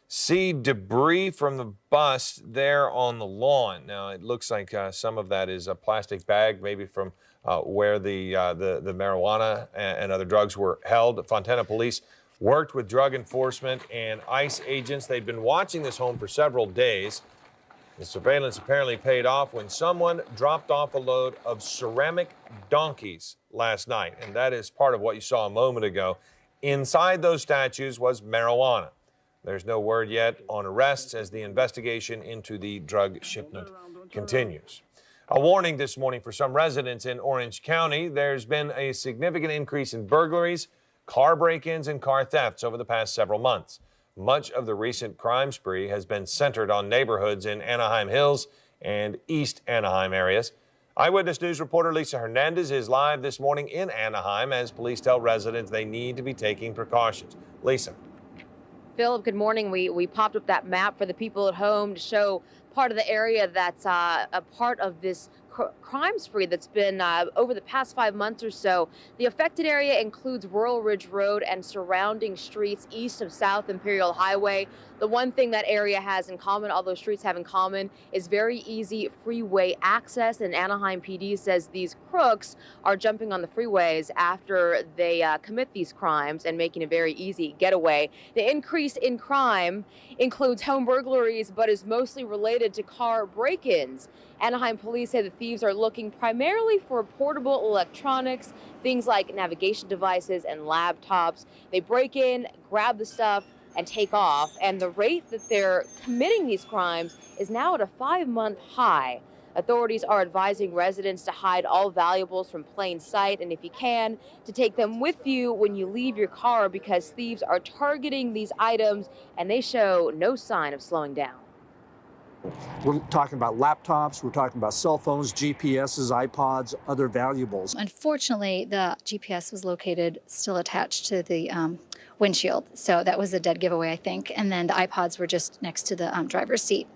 S2: see debris from the bust there on the lawn. Now, it looks like some of that is a plastic bag, maybe from where the marijuana and other drugs were held. Fontana police worked with drug enforcement and ICE agents. They'd been watching this home for several days. The surveillance apparently paid off when someone dropped off a load of ceramic donkeys last night. And that is part of what you saw a moment ago. Inside those statues was marijuana. There's no word yet on arrests as the investigation into the drug shipment continues. A warning this morning for some residents in Orange County. There's been a significant increase in burglaries, car break-ins, and car thefts over the past several months. Much of the recent crime spree has been centered on neighborhoods in Anaheim Hills and East Anaheim areas. Eyewitness News reporter Lisa Hernandez is live this morning in Anaheim as police tell residents they need to be taking precautions. Lisa.
S9: Philip, good morning. We popped up that map for the people at home to show part of the area that's a part of this crime spree that's been over the past 5 months or so. The affected area includes Royal Ridge Road and surrounding streets east of South Imperial Highway. The one thing that area has in common, all those streets have in common, is very easy freeway access. And Anaheim PD says these crooks are jumping on the freeways after they commit these crimes and making a very easy getaway. The increase in crime includes home burglaries, but is mostly related to car break-ins. Anaheim police say the thieves are looking primarily for portable electronics, things like navigation devices and laptops. They break in, grab the stuff, and take off. And the rate that they're committing these crimes is now at a 5-month high. Authorities are advising residents to hide all valuables from plain sight, and if you can, to take them with you when you leave your car, because thieves are targeting these items and they show no sign of slowing down.
S21: We're talking about laptops, we're talking about cell phones, GPSs, iPods, other valuables.
S22: Unfortunately, the GPS was located still attached to the windshield, so that was a dead giveaway, I think. And then the iPods were just next to the driver's seat.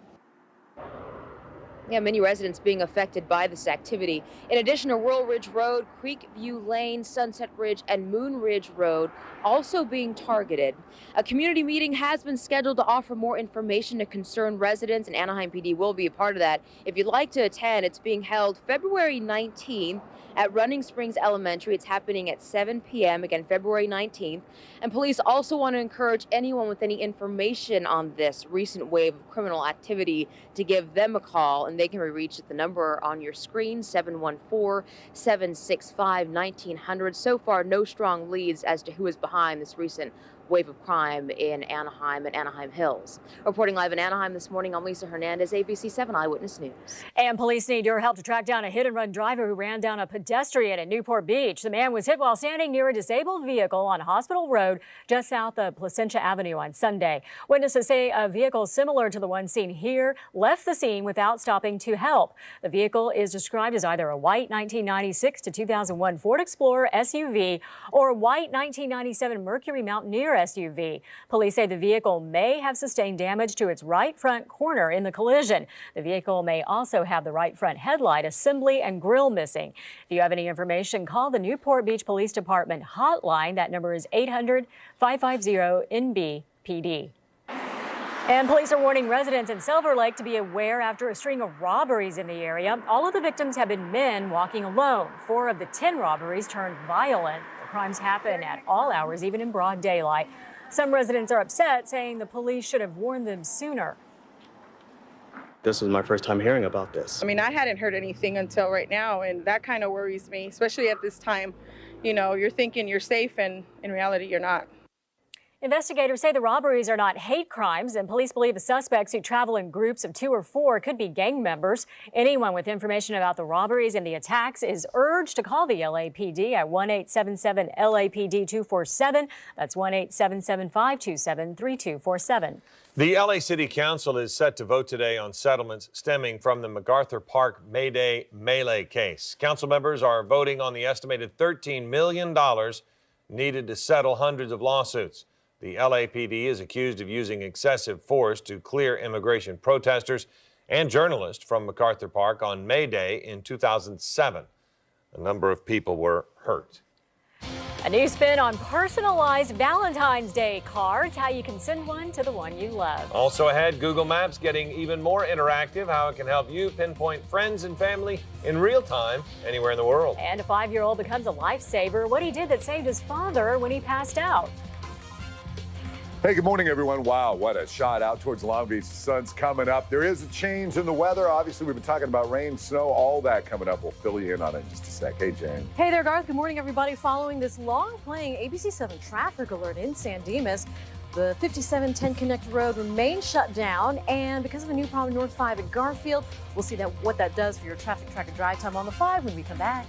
S9: Yeah, many residents being affected by this activity. In addition to Royal Ridge Road, Creekview Lane, Sunset Ridge, and Moon Ridge Road also being targeted. A community meeting has been scheduled to offer more information to concerned residents, and Anaheim PD will be a part of that. If you'd like to attend, it's being held February 19th at Running Springs Elementary. It's happening at 7 p.m., again, February 19th. And police also want to encourage anyone with any information on this recent wave of criminal activity to give them a call, and they can be reached at the number on your screen, 714-765-1900. So far, no strong leads as to who is behind this recent wave of crime in Anaheim and Anaheim Hills. Reporting live in Anaheim this morning, I'm Lisa Hernandez, ABC 7 Eyewitness News.
S1: And police need your help to track down a hit-and-run driver who ran down a pedestrian at Newport Beach. The man was hit while standing near a disabled vehicle on Hospital Road just south of Placentia Avenue on Sunday. Witnesses say a vehicle similar to the one seen here left the scene without stopping to help. The vehicle is described as either a white 1996 to 2001 Ford Explorer SUV or a white 1997 Mercury Mountaineer SUV. Police say the vehicle may have sustained damage to its right front corner in the collision. The vehicle may also have the right front headlight assembly and grille missing. If you have any information, call the Newport Beach Police Department hotline. That number is 800-550-NBPD. And police are warning residents in Silver Lake to be aware after a string of robberies in the area. All of the victims have been men walking alone. 4 of the 10 robberies turned violent. Crimes happen at all hours, even in broad daylight. Some residents are upset, saying the police should have warned them sooner.
S10: This is my first time hearing about this.
S11: I mean, I hadn't heard anything until right now, and that kind of worries me, especially at this time. You know, you're thinking you're safe, and in reality, you're not.
S1: Investigators say the robberies are not hate crimes, and police believe the suspects who travel in groups of 2 or 4 could be gang members. Anyone with information about the robberies and the attacks is urged to call the LAPD at 1-877-LAPD-247. That's 1-877-527-3247.
S2: The LA City Council is set to vote today on settlements stemming from the MacArthur Park Mayday melee case. Council members are voting on the estimated $13 million needed to settle hundreds of lawsuits. The LAPD is accused of using excessive force to clear immigration protesters and journalists from MacArthur Park on May Day in 2007. A number of people were hurt.
S1: A new spin on personalized Valentine's Day cards, how you can send one to the one you love.
S2: Also ahead, Google Maps getting even more interactive, how it can help you pinpoint friends and family in real time anywhere in the world.
S1: And a 5-year-old becomes a lifesaver, what he did that saved his father when he passed out.
S4: Hey, good morning, everyone. Wow, what a shot out towards Long Beach. The sun's coming up. There is a change in the weather. Obviously, we've been talking about rain, snow, all that coming up. We'll fill you in on it in just a sec. Hey, Jane.
S5: Hey there, Garth. Good morning, everybody. Following this long-playing ABC-7 traffic alert in San Dimas, the 5710 Connect Road remains shut down, and because of a new problem North 5 at Garfield, we'll see what that does for your traffic tracker drive time on the 5 when we come back.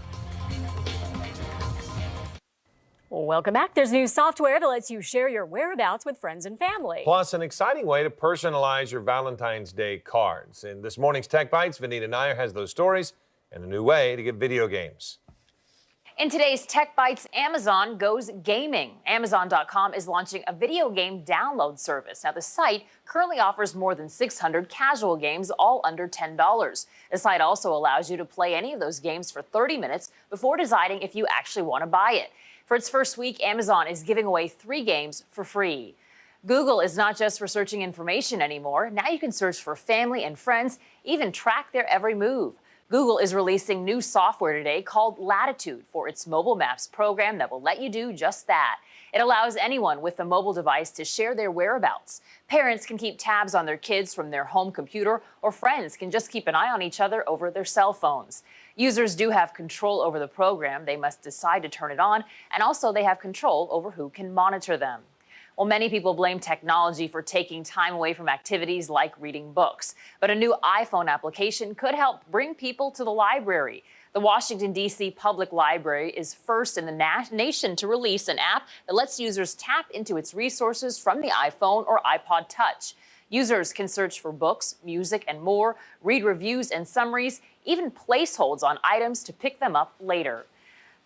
S1: Welcome back. There's new software that lets you share your whereabouts with friends and family.
S2: Plus, an exciting way to personalize your Valentine's Day cards. In this morning's Tech Bites, Vanita Nair has those stories and a new way to get video games.
S12: In today's Tech Bites, Amazon goes gaming. Amazon.com is launching a video game download service. Now, the site currently offers more than 600 casual games, all under $10. The site also allows you to play any of those games for 30 minutes before deciding if you actually want to buy it. For its first week, Amazon is giving away 3 games for free. Google is not just for searching information anymore. Now you can search for family and friends, even track their every move. Google is releasing new software today called Latitude for its mobile maps program that will let you do just that. It allows anyone with a mobile device to share their whereabouts. Parents can keep tabs on their kids from their home computer, or friends can just keep an eye on each other over their cell phones. Users do have control over the program. They must decide to turn it on, and also they have control over who can monitor them. Well, many people blame technology for taking time away from activities like reading books. But a new iPhone application could help bring people to the library. The Washington, D.C. Public Library is first in the nation to release an app that lets users tap into its resources from the iPhone or iPod Touch. Users can search for books, music, and more, read reviews and summaries, even place holds on items to pick them up later.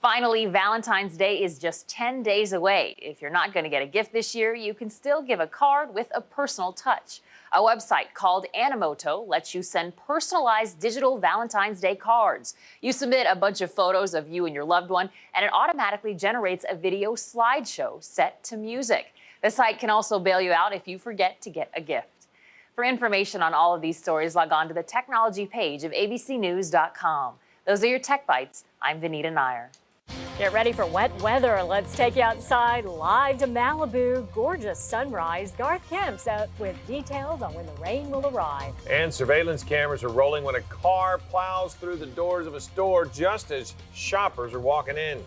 S12: Finally, Valentine's Day is just 10 days away. If you're not going to get a gift this year, you can still give a card with a personal touch. A website called Animoto lets you send personalized digital Valentine's Day cards. You submit a bunch of photos of you and your loved one, and it automatically generates a video slideshow set to music. The site can also bail you out if you forget to get a gift. For information on all of these stories, log on to the technology page of abcnews.com. Those are your Tech Bites. I'm Vanita Nair.
S1: Get ready for wet weather. Let's take you outside live to Malibu. Gorgeous sunrise. Garth Kemp's up with details on when the rain will arrive.
S2: And surveillance cameras are rolling when a car plows through the doors of a store just as shoppers are walking in.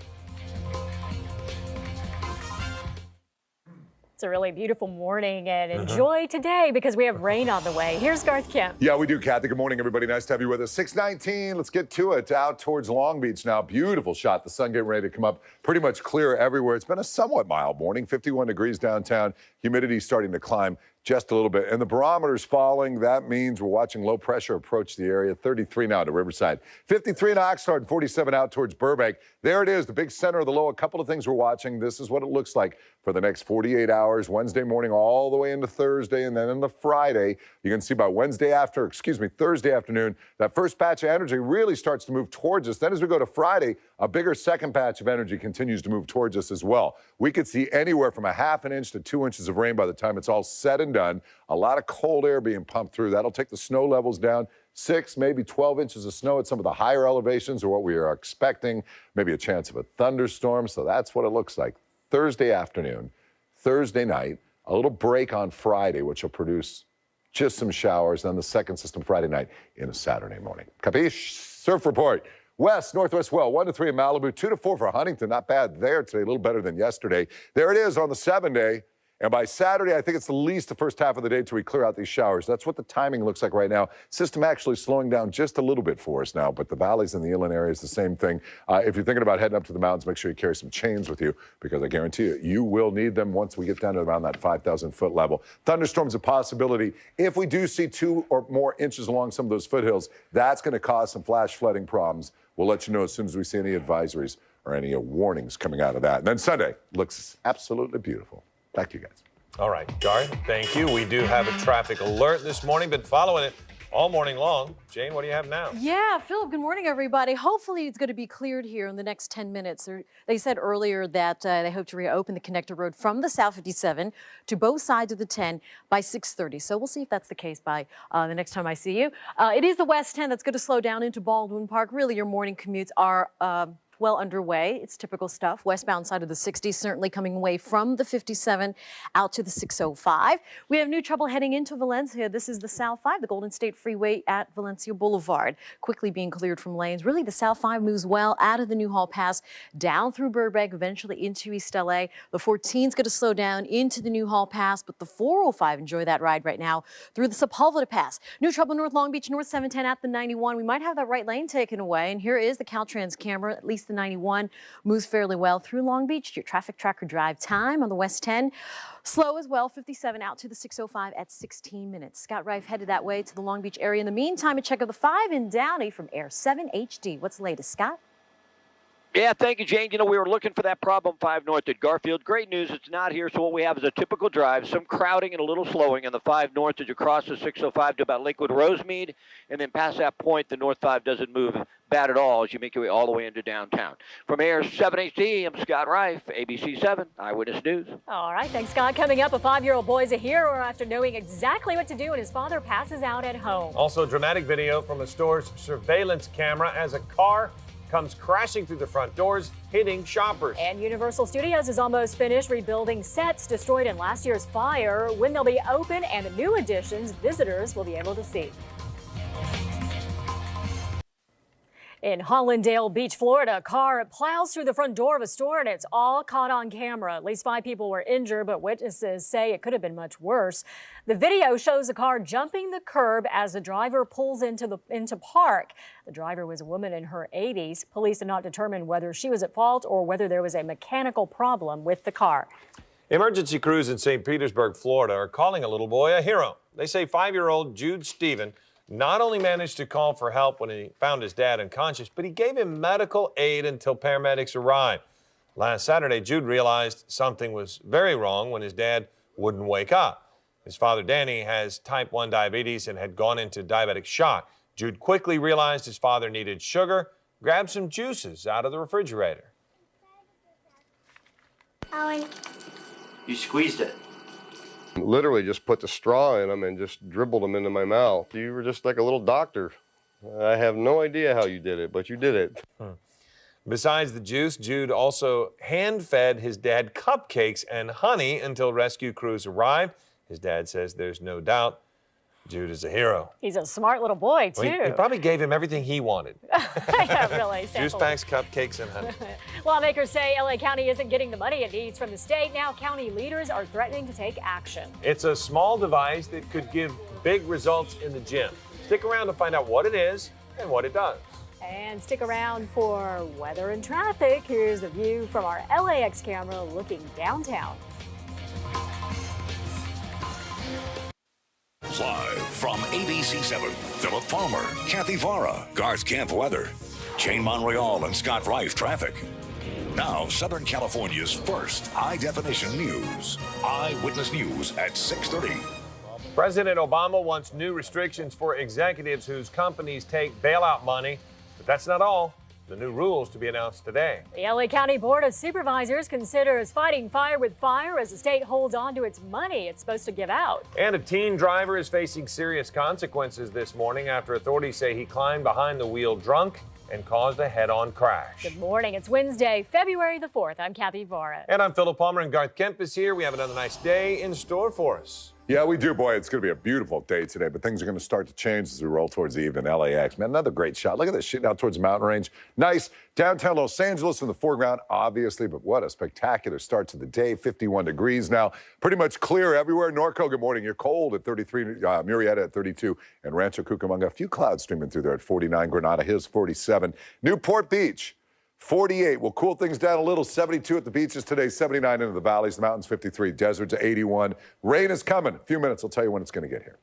S1: It's a really beautiful morning, and enjoy today because we have rain on the way. Here's Garth Kemp.
S4: Yeah, we do, Kathy. Good morning, everybody. Nice to have you with us. 6:19. Let's get to it. Out towards Long Beach now. Beautiful shot. The sun getting ready to come up. Pretty much clear everywhere. It's been a somewhat mild morning. 51 degrees downtown. Humidity starting to climb just a little bit. And the barometer's falling. That means we're watching low pressure approach the area. 33 now to Riverside. 53 in Oxnard and 47 out towards Burbank. There it is, the big center of the low. A couple of things we're watching. This is what it looks like for the next 48 hours, Wednesday morning all the way into Thursday, and then into Friday. You can see by Thursday afternoon, that first patch of energy really starts to move towards us. Then as we go to Friday, a bigger second patch of energy continues to move towards us as well. We could see anywhere from a ½ inch to 2 inches of rain by the time it's all said and done. A lot of cold air being pumped through. That'll take the snow levels down 6, maybe 12 inches of snow at some of the higher elevations are what we are expecting. Maybe a chance of a thunderstorm. So that's what it looks like. Thursday afternoon, Thursday night, a little break on Friday, which will produce just some showers. Then the second system Friday night into Saturday morning. Capiche? Surf report. West, northwest well, 1 to 3 in Malibu, 2 to 4 for Huntington. Not bad there today, a little better than yesterday. There it is on the 7-day. And by Saturday, I think it's at least the first half of the day till we clear out these showers. That's what the timing looks like right now. System actually slowing down just a little bit for us now, but the valleys and the inland areas, the same thing. If you're thinking about heading up to the mountains, make sure you carry some chains with you because I guarantee you, you will need them once we get down to around that 5,000-foot level. Thunderstorms a possibility. If we do see 2 or more inches along some of those foothills, that's going to cause some flash flooding problems. We'll let you know as soon as we see any advisories or any warnings coming out of that. And then Sunday looks absolutely beautiful. Back to you guys.
S2: All right, Garth, thank you. We do have a traffic alert this morning, but following it, all morning long. Jane, what do you have now?
S5: Yeah, Philip, good morning, everybody. Hopefully it's going to be cleared here in the next 10 minutes. They said earlier that they hope to reopen the connector road from the South 57 to both sides of the 10 by 6:30. So we'll see if that's the case by the next time I see you. It is the West 10 that's going to slow down into Baldwin Park. Really, your morning commutes are well underway. It's typical stuff. Westbound side of the 60, certainly coming away from the 57 out to the 605. We have new trouble heading into Valencia. This is the South 5, the Golden State Freeway at Valencia Boulevard, quickly being cleared from lanes. Really, the South 5 moves well out of the Newhall Pass, down through Burbank, eventually into East LA. The 14 is going to slow down into the Newhall Pass, but the 405, enjoy that ride right now through the Sepulveda Pass. New trouble North Long Beach, North 710 at the 91. We might have that right lane taken away, and here is the Caltrans camera. At least the 91 moves fairly well through Long Beach. Your traffic tracker drive time on the West 10. Slow as well, 57 out to the 605 at 16 minutes. Scott Rife headed that way to the Long Beach area. In the meantime, a check of the 5 in Downey from Air 7 HD. What's the latest, Scott?
S20: Yeah, thank you, Jane. You know, we were looking for that problem 5 north at Garfield. Great news, it's not here. So what we have is a typical drive, some crowding and a little slowing on the 5 north as you cross the 605 to about Lakewood Rosemead. And then past that point, the North 5 doesn't move bad at all as you make your way all the way into downtown. From Air 7 HD, I'm Scott Rife, ABC 7 Eyewitness News.
S1: All right, thanks, Scott. Coming up, a 5-year-old boy is a hero after knowing exactly what to do when his father passes out at home.
S2: Also, a dramatic video from a store's surveillance camera as a car comes crashing through the front doors, hitting shoppers.
S1: And Universal Studios is almost finished rebuilding sets destroyed in last year's fire. When they'll be open and the new additions visitors will be able to see. In Hollandale Beach, Florida, a car plows through the front door of a store and it's all caught on camera. At least 5 people were injured, but witnesses say it could have been much worse. The video shows the car jumping the curb as the driver pulls into park. The driver was a woman in her 80s. Police did not determine whether she was at fault or whether there was a mechanical problem with the car.
S2: Emergency crews in St. Petersburg, Florida are calling a little boy a hero. They say 5-year-old Jude Stephen not only managed to call for help when he found his dad unconscious, but he gave him medical aid until paramedics arrived. Last Saturday, Jude realized something was very wrong when his dad wouldn't wake up. His father, Danny, has type 1 diabetes and had gone into diabetic shock. Jude quickly realized his father needed sugar, grabbed some juices out of the refrigerator.
S13: You squeezed it.
S14: Literally just put the straw in them and just dribbled them into my mouth. You were just like a little doctor. I have no idea how you did it, but you did it.
S2: Besides the juice, Jude also hand-fed his dad cupcakes and honey until rescue crews arrived. His dad says there's no doubt Jude is a hero.
S1: He's a smart little boy, too.
S2: Well, he probably gave him everything he wanted.
S1: Yeah, really.
S2: Juice packs, cupcakes, and honey.
S1: Lawmakers say LA County isn't getting the money it needs from the state. Now county leaders are threatening to take action.
S2: It's a small device that could give big results in the gym. Stick around to find out what it is and what it does.
S1: And stick around for weather and traffic. Here's a view from our LAX camera looking downtown.
S3: Live from ABC 7, Philip Palmer, Kathy Vara, Garth Camp Weather, Jane Monreal, and Scott Rife Traffic. Now, Southern California's first high-definition news. Eyewitness News at 6:30.
S2: President Obama wants new restrictions for executives whose companies take bailout money, but that's not all. The new rules to be announced today.
S1: The LA County Board of Supervisors considers fighting fire with fire as the state holds on to its money it's supposed to give out.
S2: And a teen driver is facing serious consequences this morning after authorities say he climbed behind the wheel drunk and caused a head-on crash.
S1: Good morning. It's Wednesday, February the 4th. I'm Kathy Vara.
S2: And I'm Philip Palmer, and Garth Kemp is here. We have another nice day in store for us.
S4: Yeah, we do, boy. It's going to be a beautiful day today, but things are going to start to change as we roll towards the evening. LAX, man, another great shot. Look at this shooting out towards the mountain range. Nice. Downtown Los Angeles in the foreground, obviously, but what a spectacular start to the day. 51 degrees now. Pretty much clear everywhere. Norco, good morning. You're cold at 33, Murrieta at 32, and Rancho Cucamonga. A few clouds streaming through there at 49. Granada Hills, 47. Newport Beach, 48. We'll cool things down a little. 72 at the beaches today, 79 into the valleys, the mountains, 53. Deserts, 81. Rain is coming. A few minutes, I'll tell you when it's going to get here.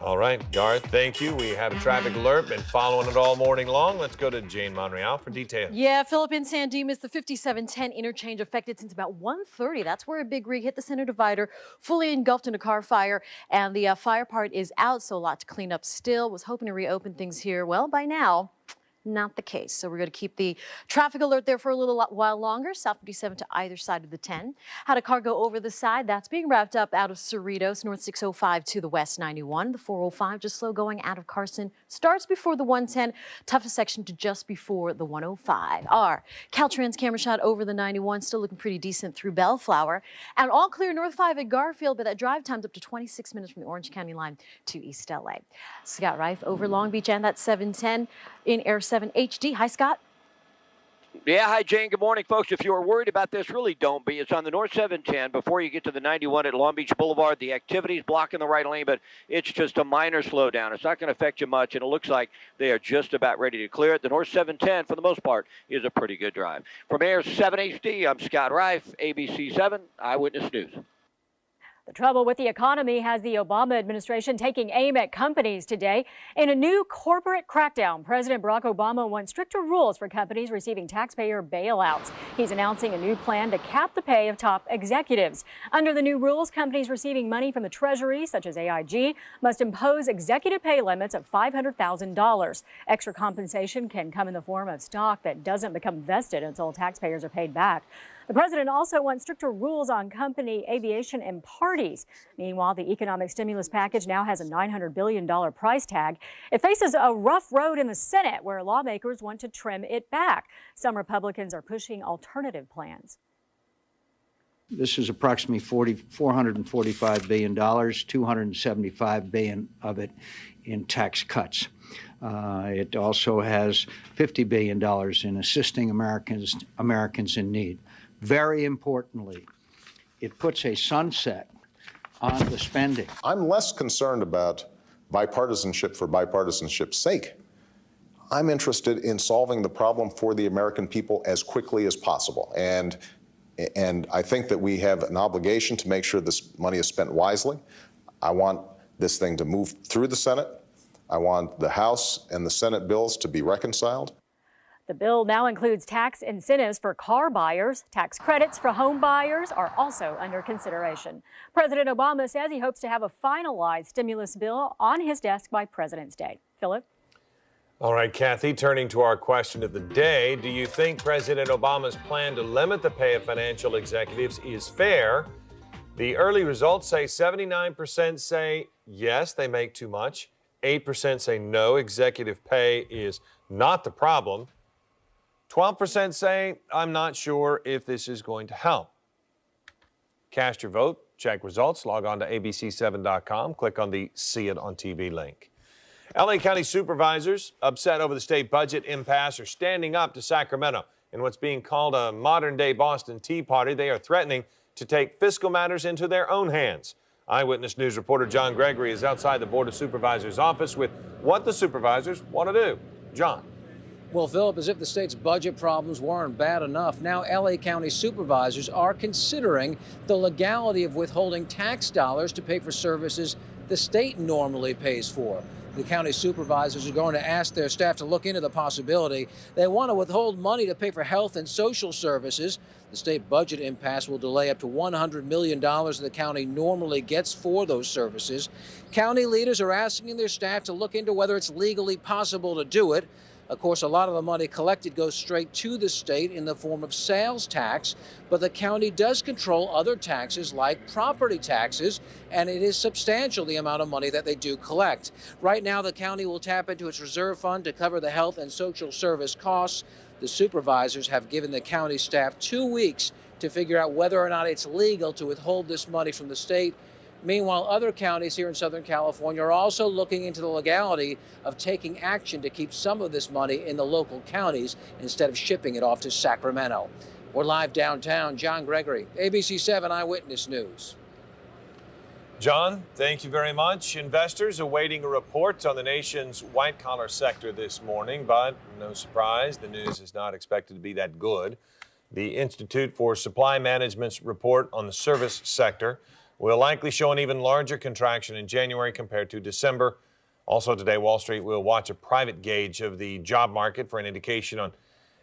S2: All right, Garth, thank you. We have a traffic alert, been following it all morning long. Let's go to Jane Monreal for details.
S5: Yeah, Philip in San Dimas, the 5710 interchange affected since about 1:30. That's where a big rig hit the center divider, fully engulfed in a car fire. And the fire part is out, so a lot to clean up still. Was hoping to reopen things here. Well, by now, not the case. So we're going to keep the traffic alert there for a little while longer. South 57 to either side of the 10. Had a car go over the side. That's being wrapped up out of Cerritos, north 605 to the west 91. The 405 just slow going out of Carson. Starts before the 110. Toughest section to just before the 105. Our Caltrans camera shot over the 91. Still looking pretty decent through Bellflower. And all clear north 5 at Garfield, but that drive time's up to 26 minutes from the Orange County line to East LA. Scott Reif over Long Beach and that 710 in Air 7 HD. Hi, Scott.
S20: Yeah, hi, Jane. Good morning, folks. If you are worried about this, really don't be. It's on the North 710 before you get to the 91 at Long Beach Boulevard. The activity's blocking the right lane, but it's just a minor slowdown. It's not going to affect you much, and it looks like they are just about ready to clear it. The North 710, for the most part, is a pretty good drive. From Air 7 HD, I'm Scott Reif, ABC 7 Eyewitness News.
S1: The trouble with the economy has the Obama administration taking aim at companies today. In a new corporate crackdown, President Barack Obama wants stricter rules for companies receiving taxpayer bailouts. He's announcing a new plan to cap the pay of top executives. Under the new rules, companies receiving money from the Treasury, such as AIG, must impose executive pay limits of $500,000. Extra compensation can come in the form of stock that doesn't become vested until taxpayers are paid back. The president also wants stricter rules on company aviation and parties. Meanwhile, the economic stimulus package now has a $900 billion price tag. It faces a rough road in the Senate, where lawmakers want to trim it back. Some Republicans are pushing alternative plans.
S8: This is approximately $445 billion, $275 billion of it in tax cuts. It also has $50 billion in assisting Americans in need. Very importantly, it puts a sunset on the spending.
S7: I'm less concerned about bipartisanship for bipartisanship's sake. I'm interested in solving the problem for the American people as quickly as possible. And I think that we have an obligation to make sure this money is spent wisely. I want this thing to move through the Senate. I want the House and the Senate bills to be reconciled.
S1: The bill now includes tax incentives for car buyers. Tax credits for home buyers are also under consideration. President Obama says he hopes to have a finalized stimulus bill on his desk by President's Day. Philip?
S2: All right, Kathy, turning to our question of the day, do you think President Obama's plan to limit the pay of financial executives is fair? The early results say 79% say yes, they make too much. 8% say no, executive pay is not the problem. 12% say, I'm not sure if this is going to help. Cast your vote, check results, log on to abc7.com, click on the See It on TV link. LA County supervisors, upset over the state budget impasse, are standing up to Sacramento. In what's being called a modern-day Boston Tea Party, they are threatening to take fiscal matters into their own hands. Eyewitness News reporter John Gregory is outside the Board of Supervisors' office with what the supervisors want to do. John.
S15: Well, Philip, as if the state's budget problems weren't bad enough, now LA County supervisors are considering the legality of withholding tax dollars to pay for services the state normally pays for. The county supervisors are going to ask their staff to look into the possibility. They want to withhold money to pay for health and social services. The state budget impasse will delay up to $100 million the county normally gets for those services. County leaders are asking their staff to look into whether it's legally possible to do it. Of course, a lot of the money collected goes straight to the state in the form of sales tax, but the county does control other taxes like property taxes, and it is substantial, the amount of money that they do collect. Right now, the county will tap into its reserve fund to cover the health and social service costs. The supervisors have given the county staff 2 weeks to figure out whether or not it's legal to withhold this money from the state. Meanwhile, other counties here in Southern California are also looking into the legality of taking action to keep some of this money in the local counties instead of shipping it off to Sacramento. We're live downtown. John Gregory, ABC 7 Eyewitness News.
S2: John, thank you very much. Investors awaiting a report on the nation's white-collar sector this morning, but no surprise, the news is not expected to be that good. The Institute for Supply Management's report on the service sector will likely show an even larger contraction in January compared to December. Also today, Wall Street will watch a private gauge of the job market for an indication on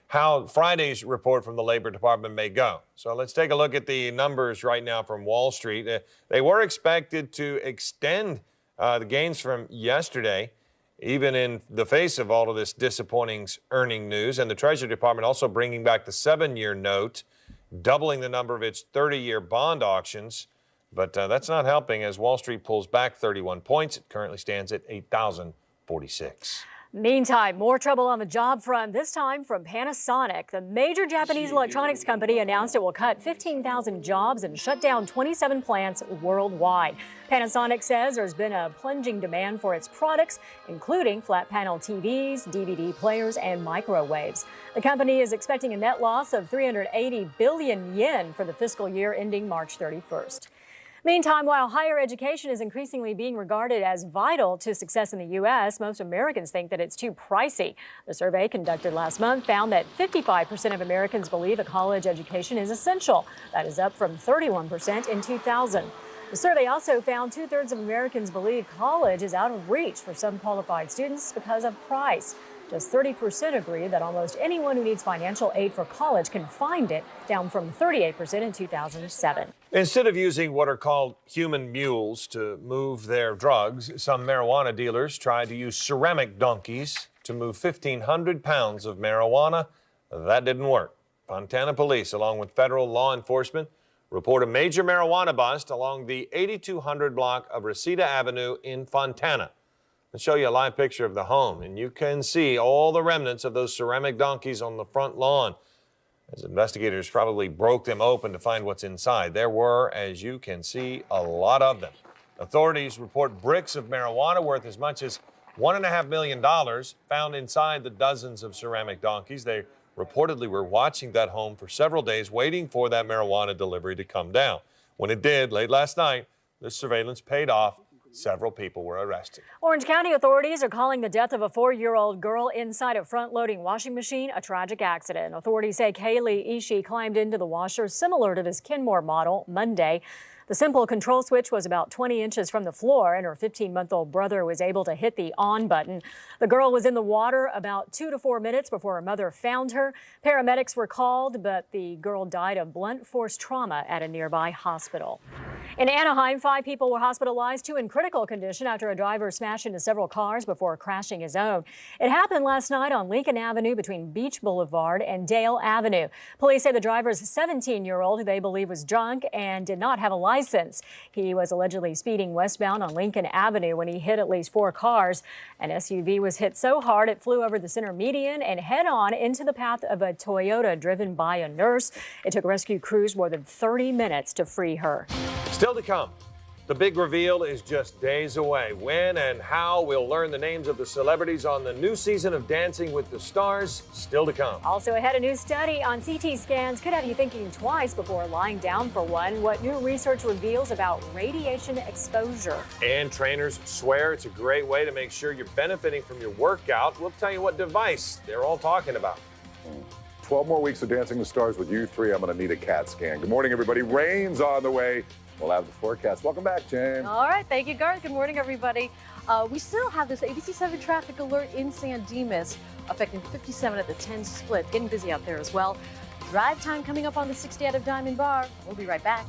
S2: how Friday's report from the Labor Department may go. So let's take a look at the numbers right now from Wall Street. They were expected to extend the gains from yesterday, even in the face of all of this disappointing earning news. And the Treasury Department also bringing back the 7-year note, doubling the number of its 30-year bond auctions. But that's not helping as Wall Street pulls back 31 points. It currently stands at 8,046.
S1: Meantime, more trouble on the job front, this time from Panasonic. The major Japanese electronics company announced it will cut 15,000 jobs and shut down 27 plants worldwide. Panasonic says there's been a plunging demand for its products, including flat panel TVs, DVD players, and microwaves. The company is expecting a net loss of 380 billion yen for the fiscal year ending March 31st. Meantime, while higher education is increasingly being regarded as vital to success in the U.S., most Americans think that it's too pricey. The survey conducted last month found that 55% of Americans believe a college education is essential. That is up from 31% in 2000. The survey also found 2/3 of Americans believe college is out of reach for some qualified students because of price. Just 30% agree that almost anyone who needs financial aid for college can find it, down from 38% in 2007.
S2: Instead of using what are called human mules to move their drugs, some marijuana dealers tried to use ceramic donkeys to move 1,500 pounds of marijuana. That didn't work. Fontana police, along with federal law enforcement, report a major marijuana bust along the 8200 block of Reseda Avenue in Fontana. Let's show you a live picture of the home, and you can see all the remnants of those ceramic donkeys on the front lawn, as investigators probably broke them open to find what's inside. There were, as you can see, a lot of them. Authorities report bricks of marijuana worth as much as $1.5 million found inside the dozens of ceramic donkeys. They reportedly were watching that home for several days, waiting for that marijuana delivery to come down. When it did, late last night, the surveillance paid off. Several people were arrested.
S1: Orange County authorities are calling the death of a 4-year-old girl inside a front-loading washing machine a tragic accident. Authorities say Kaylee Ishii climbed into the washer similar to this Kenmore model Monday. The simple control switch was about 20 inches from the floor, and her 15-month-old brother was able to hit the on button. The girl was in the water about 2 to 4 minutes before her mother found her. Paramedics were called, but the girl died of blunt force trauma at a nearby hospital. In Anaheim, 5 people were hospitalized, 2 in critical condition after a driver smashed into several cars before crashing his own. It happened last night on Lincoln Avenue between Beach Boulevard and Dale Avenue. Police say the driver's 17-year-old, who they believe was drunk and did not have a license. He was allegedly speeding westbound on Lincoln Avenue when he hit at least 4 cars. An SUV was hit so hard it flew over the center median and head-on into the path of a Toyota driven by a nurse. It took rescue crews more than 30 minutes to free her.
S2: Still to come, the big reveal is just days away. When and how we'll learn the names of the celebrities on the new season of Dancing with the Stars. Still to come.
S1: Also ahead, a new study on CT scans could have you thinking twice before lying down for one. What new research reveals about radiation exposure.
S2: And trainers swear it's a great way to make sure you're benefiting from your workout. We'll tell you what device they're all talking about.
S4: 12 more weeks of Dancing with Stars with you 3. I'm going to need a CAT scan. Good morning, everybody. Rain's on the way. We'll have the forecast. Welcome back, James.
S5: All right. Thank you, Garth. Good morning, everybody. We still have this ABC-7 traffic alert in San Dimas, affecting 57 at the 10 split. Getting busy out there as well. Drive time coming up on the 60 out of Diamond Bar. We'll be right back.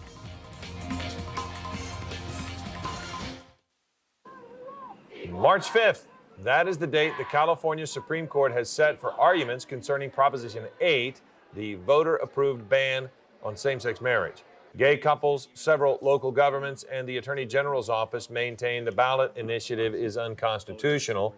S2: March 5th. That is the date the California Supreme Court has set for arguments concerning Proposition 8, the voter-approved ban on same-sex marriage. Gay couples, several local governments, and the Attorney General's office maintain the ballot initiative is unconstitutional.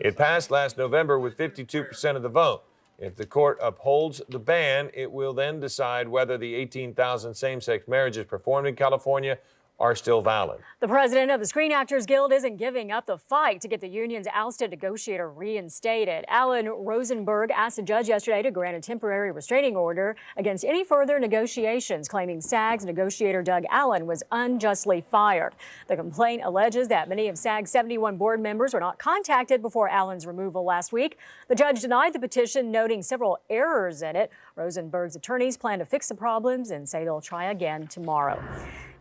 S2: It passed last November with 52% of the vote. If the court upholds the ban, it will then decide whether the 18,000 same-sex marriages performed in California are still valid.
S1: The president of the Screen Actors Guild isn't giving up the fight to get the union's ousted negotiator reinstated. Alan Rosenberg asked a judge yesterday to grant a temporary restraining order against any further negotiations, claiming SAG's negotiator Doug Allen was unjustly fired. The complaint alleges that many of SAG's 71 board members were not contacted before Allen's removal last week. The judge denied the petition, noting several errors in it. Rosenberg's attorneys plan to fix the problems and say they'll try again tomorrow.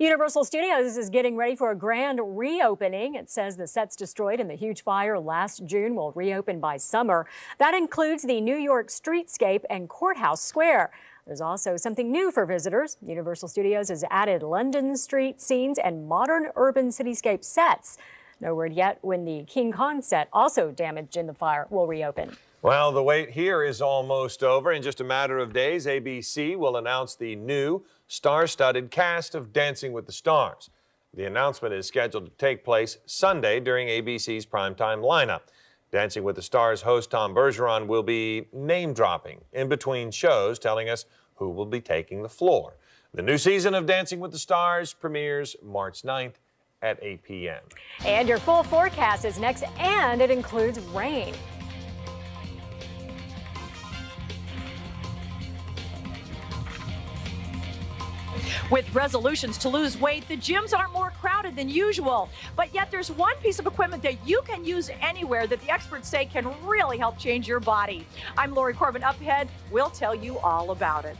S1: Universal Studios is getting ready for a grand reopening. It says the sets destroyed in the huge fire last June will reopen by summer. That includes the New York streetscape and Courthouse Square. There's also something new for visitors. Universal Studios has added London street scenes and modern urban cityscape sets. No word yet when the King Kong set, also damaged in the fire, will reopen.
S2: Well, the wait here is almost over. In just a matter of days, ABC will announce the new star-studded cast of Dancing with the Stars. The announcement is scheduled to take place Sunday during ABC's primetime lineup. Dancing with the Stars host Tom Bergeron will be name-dropping in between shows, telling us who will be taking the floor. The new season of Dancing with the Stars premieres March 9th at 8 p.m.
S1: And your full forecast is next, and it includes rain.
S16: With resolutions to lose weight, the gyms are more crowded than usual. But yet there's one piece of equipment that you can use anywhere that the experts say can really help change your body. I'm Lori Corbin. Up ahead, we'll tell you all about it.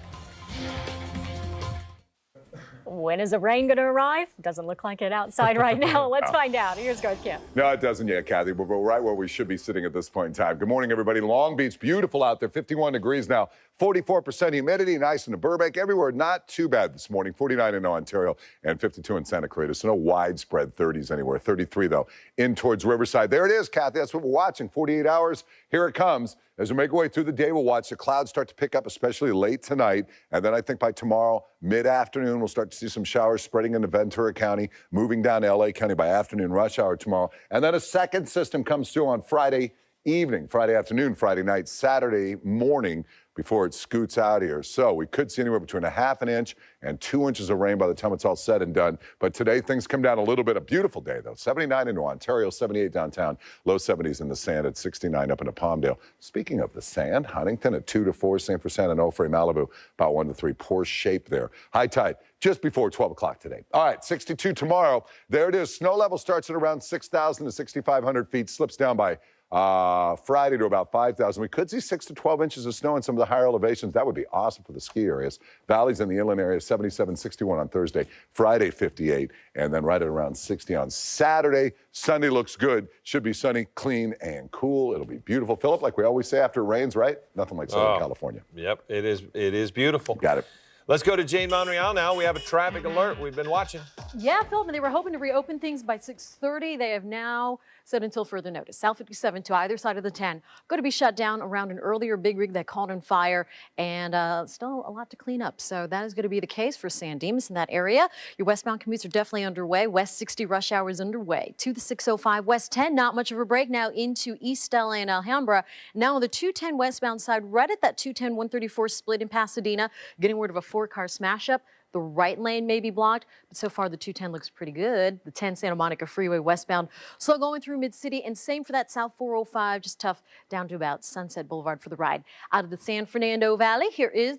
S1: When is the rain going to arrive? Doesn't look like it outside right now. Let's find out. Here's Garth Kemp.
S4: No, it doesn't yet, Kathy, but we're right where we should be sitting at this point in time. Good morning, everybody. Long Beach, beautiful out there, 51 degrees now, 44% humidity, nice in the Burbank. Everywhere, not too bad this morning, 49 in Ontario and 52 in Santa Clarita. So no widespread 30s anywhere. 33, though, in towards Riverside. There it is, Kathy. That's what we're watching. 48 hours. Here it comes. As we make our way through the day, we'll watch the clouds start to pick up, especially late tonight. And then I think by tomorrow, mid-afternoon, we'll start to see some showers spreading into Ventura County, moving down to LA County by afternoon rush hour tomorrow. And then a second system comes through on Friday evening, Friday afternoon, Friday night, Saturday morning before it scoots out here. So we could see anywhere between 1/2 inch and 2 inches of rain by the time it's all said and done. But today things come down a little bit. A beautiful day, though. 79 in Ontario, 78 downtown, low 70s in the sand at 69 up into Palmdale. Speaking of the sand, Huntington at 2 to 4, same for San Onofre, Malibu, about 1 to 3. Poor shape there. High tide just before 12 o'clock today. All right, 62 tomorrow. There it is. Snow level starts at around 6,000 to 6,500 feet, slips down by Friday to about 5,000. We could see 6 to 12 inches of snow in some of the higher elevations. That would be awesome for the ski areas. Valleys in the inland area, 77, 61 on Thursday. Friday, 58, and then right at around 60 on Saturday. Sunday looks good. Should be sunny, clean, and cool. It'll be beautiful. Philip, like we always say after it rains, right? Nothing like Southern California.
S2: Yep, it is beautiful.
S4: Got it.
S2: Let's go to Jane Monreal now. We have a traffic alert we've been watching.
S5: Yeah, Phil, they were hoping to reopen things by 6:30. They have now said until further notice. South 57 to either side of the 10 going to be shut down around an earlier big rig that caught on fire, and still a lot to clean up. So that is going to be the case for San Dimas in that area. Your westbound commutes are definitely underway. West 60 rush hour is underway. To the 605 West 10, not much of a break now into East LA and Alhambra. Now on the 210 westbound side, right at that 210 134 split in Pasadena, getting word of a 4-car smash up. The right lane may be blocked, but so far the 210 looks pretty good. The 10 Santa Monica Freeway westbound, slow going through Mid-City, and same for that South 405, just tough down to about Sunset Boulevard for the ride. Out of the San Fernando Valley, here is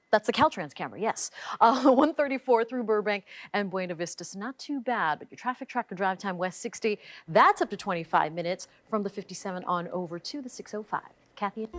S5: that's the Caltrans camera, yes. 134 through Burbank and Buena Vista, so not too bad, but your traffic tracker drive time West 60, that's up to 25 minutes from the 57 on over to the 605. Kathy?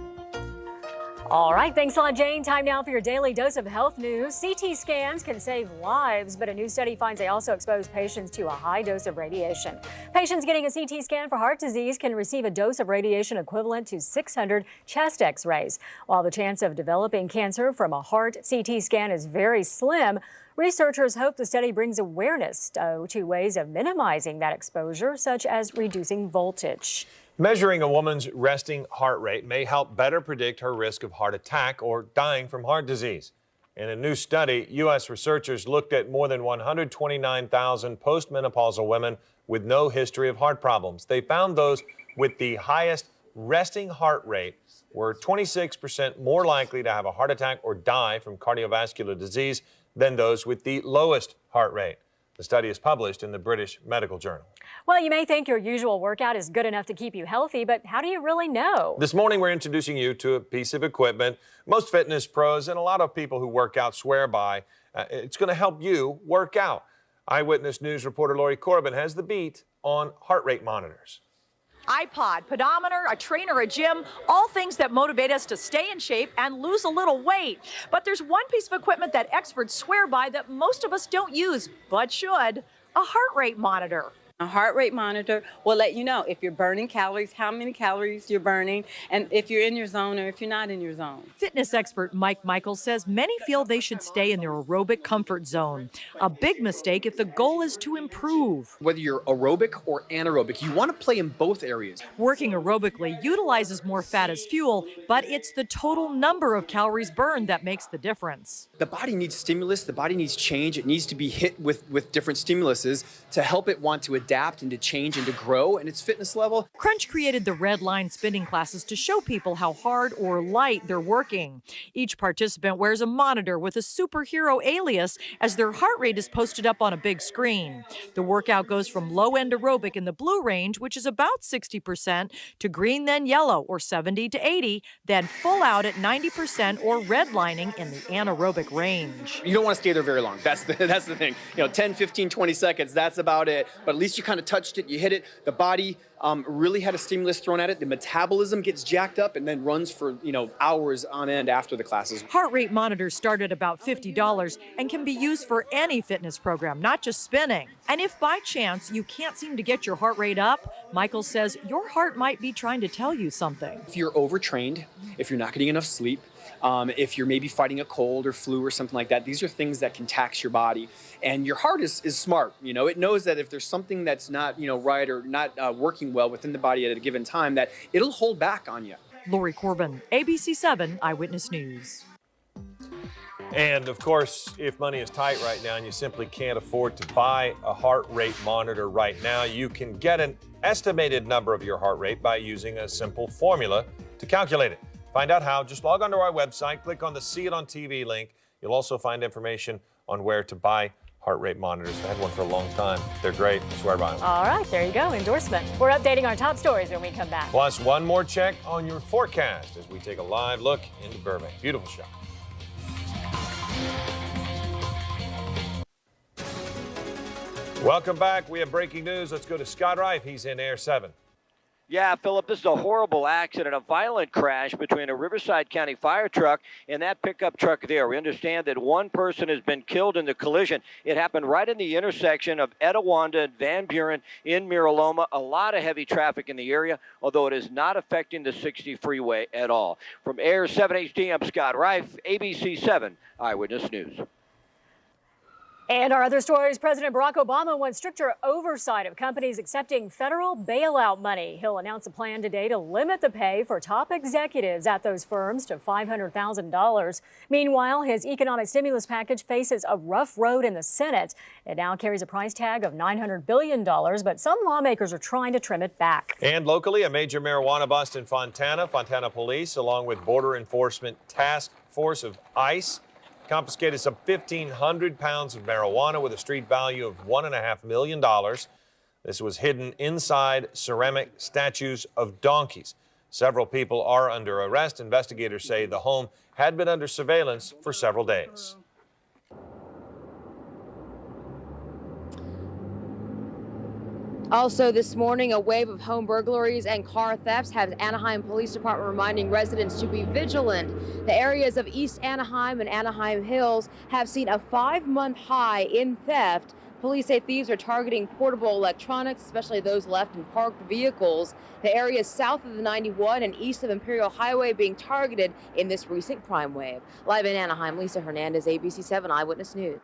S1: All right, thanks a lot, Jane. Time now for your daily dose of health news. CT scans can save lives, but a new study finds they also expose patients to a high dose of radiation. Patients getting a CT scan for heart disease can receive a dose of radiation equivalent to 600 chest x-rays. While the chance of developing cancer from a heart CT scan is very slim, researchers hope the study brings awareness to ways of minimizing that exposure, such as reducing voltage.
S2: Measuring a woman's resting heart rate may help better predict her risk of heart attack or dying from heart disease. In a new study, U.S. researchers looked at more than 129,000 postmenopausal women with no history of heart problems. They found those with the highest resting heart rate were 26% more likely to have a heart attack or die from cardiovascular disease than those with the lowest heart rate. The study is published in the British Medical Journal.
S1: Well, you may think your usual workout is good enough to keep you healthy, but how do you really know?
S2: This morning, we're introducing you to a piece of equipment most fitness pros and a lot of people who work out swear by. It's going to help you work out. Eyewitness News reporter Lori Corbin has the beat on heart rate monitors.
S16: iPod, pedometer, a trainer, a gym, all things that motivate us to stay in shape and lose a little weight. But there's one piece of equipment that experts swear by that most of us don't use, but should: a heart rate monitor.
S17: A heart rate monitor will let you know if you're burning calories, how many calories you're burning, and if you're in your zone or if you're not in your zone.
S16: Fitness expert Mike Michaels says many feel they should stay in their aerobic comfort zone. A big mistake if the goal is to improve.
S18: Whether you're aerobic or anaerobic, you want to play in both areas.
S16: Working aerobically utilizes more fat as fuel, but it's the total number of calories burned that makes the difference.
S18: The body needs stimulus, the body needs change. It needs to be hit with different stimuluses to help it want to adapt and to change and to grow in its fitness level.
S16: Crunch created the red line spinning classes to show people how hard or light they're working. Each participant wears a monitor with a superhero alias as their heart rate is posted up on a big screen. The workout goes from low-end aerobic in the blue range, which is about 60%, to green then yellow, or 70 to 80, then full out at 90% or redlining in the anaerobic range.
S18: You don't want to stay there very long. That's the thing. 10, 15, 20 seconds, that's about it. But at least you kind of touched it, you hit it, the body really had a stimulus thrown at it, the metabolism gets jacked up and then runs for, hours on end after the classes.
S16: Heart rate monitors start at about $50 and can be used for any fitness program, not just spinning. And if by chance you can't seem to get your heart rate up, Michael says your heart might be trying to tell you something.
S18: If you're overtrained, if you're not getting enough sleep, if you're maybe fighting a cold or flu or something like that, these are things that can tax your body. And your heart is smart. It knows that if there's something that's not, right or not working well within the body at a given time, that it'll hold back on you.
S16: Lori Corbin, ABC7 Eyewitness News.
S2: And of course, if money is tight right now and you simply can't afford to buy a heart rate monitor right now, you can get an estimated number of your heart rate by using a simple formula to calculate it. Find out how. Just log onto our website, click on the See It on TV link. You'll also find information on where to buy heart rate monitors. I had one for a long time. They're great. I swear by them.
S1: All right, there you go. Endorsement. We're updating our top stories when we come back.
S2: Plus, one more check on your forecast as we take a live look into Burbank. Beautiful shot. Welcome back. We have breaking news. Let's go to Scott Reif. He's in Air 7.
S20: Yeah, Philip, this is a horrible accident, a violent crash between a Riverside County fire truck and that pickup truck there. We understand that one person has been killed in the collision. It happened right in the intersection of Etiwanda and Van Buren in Miraloma. A lot of heavy traffic in the area, although it is not affecting the 60 freeway at all. From Air 7 HD, I'm Scott Reif, ABC 7 Eyewitness News.
S1: And our other stories, President Barack Obama wants stricter oversight of companies accepting federal bailout money. He'll announce a plan today to limit the pay for top executives at those firms to $500,000. Meanwhile, his economic stimulus package faces a rough road in the Senate. It now carries a price tag of $900 billion, but some lawmakers are trying to trim it back.
S2: And locally, a major marijuana bust in Fontana. Fontana police, along with Border Enforcement Task Force of ICE, confiscated some 1,500 pounds of marijuana with a street value of $1.5 million. This was hidden inside ceramic statues of donkeys. Several people are under arrest. Investigators say the home had been under surveillance for several days.
S9: Also this morning, a wave of home burglaries and car thefts has Anaheim Police Department reminding residents to be vigilant. The areas of East Anaheim and Anaheim Hills have seen a 5-month high in theft. Police say thieves are targeting portable electronics, especially those left in parked vehicles. The areas south of the 91 and east of Imperial Highway being targeted in this recent crime wave. Live in Anaheim, Lisa Hernandez, ABC 7 Eyewitness News.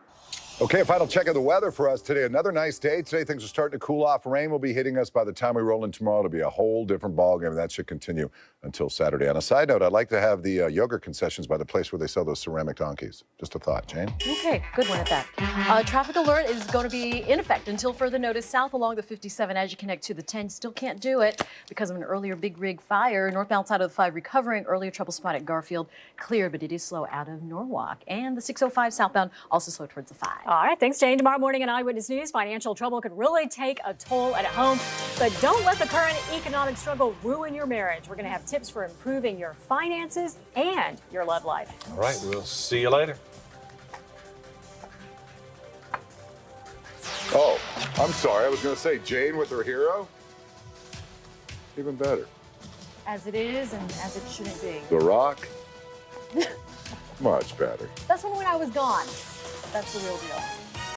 S4: Okay, a final check of the weather for us today. Another nice day. Today things are starting to cool off. Rain will be hitting us by the time we roll in tomorrow. It'll be a whole different ballgame. That should continue until Saturday. On a side note, I'd like to have the yogurt concessions by the place where they sell those ceramic donkeys. Just a thought, Jane.
S5: Okay, good one at that. Traffic alert is going to be in effect until further notice south along the 57 as you connect to the 10. Still can't do it because of an earlier big rig fire. Northbound side of the 5 recovering. Earlier trouble spot at Garfield. Clear, but it is slow out of Norwalk. And the 605 southbound also slow towards the 5.
S1: All right, thanks, Jane. Tomorrow morning in Eyewitness News, financial trouble could really take a toll at home. But don't let the current economic struggle ruin your marriage. We're going to have tips for improving your finances and your love life.
S2: All right, we'll see you later.
S4: Oh, I'm sorry. I was going to say Jane with her hero. Even better.
S5: As it is and as it shouldn't be.
S4: The Rock? Much better.
S5: That's when I was gone. That's the real deal.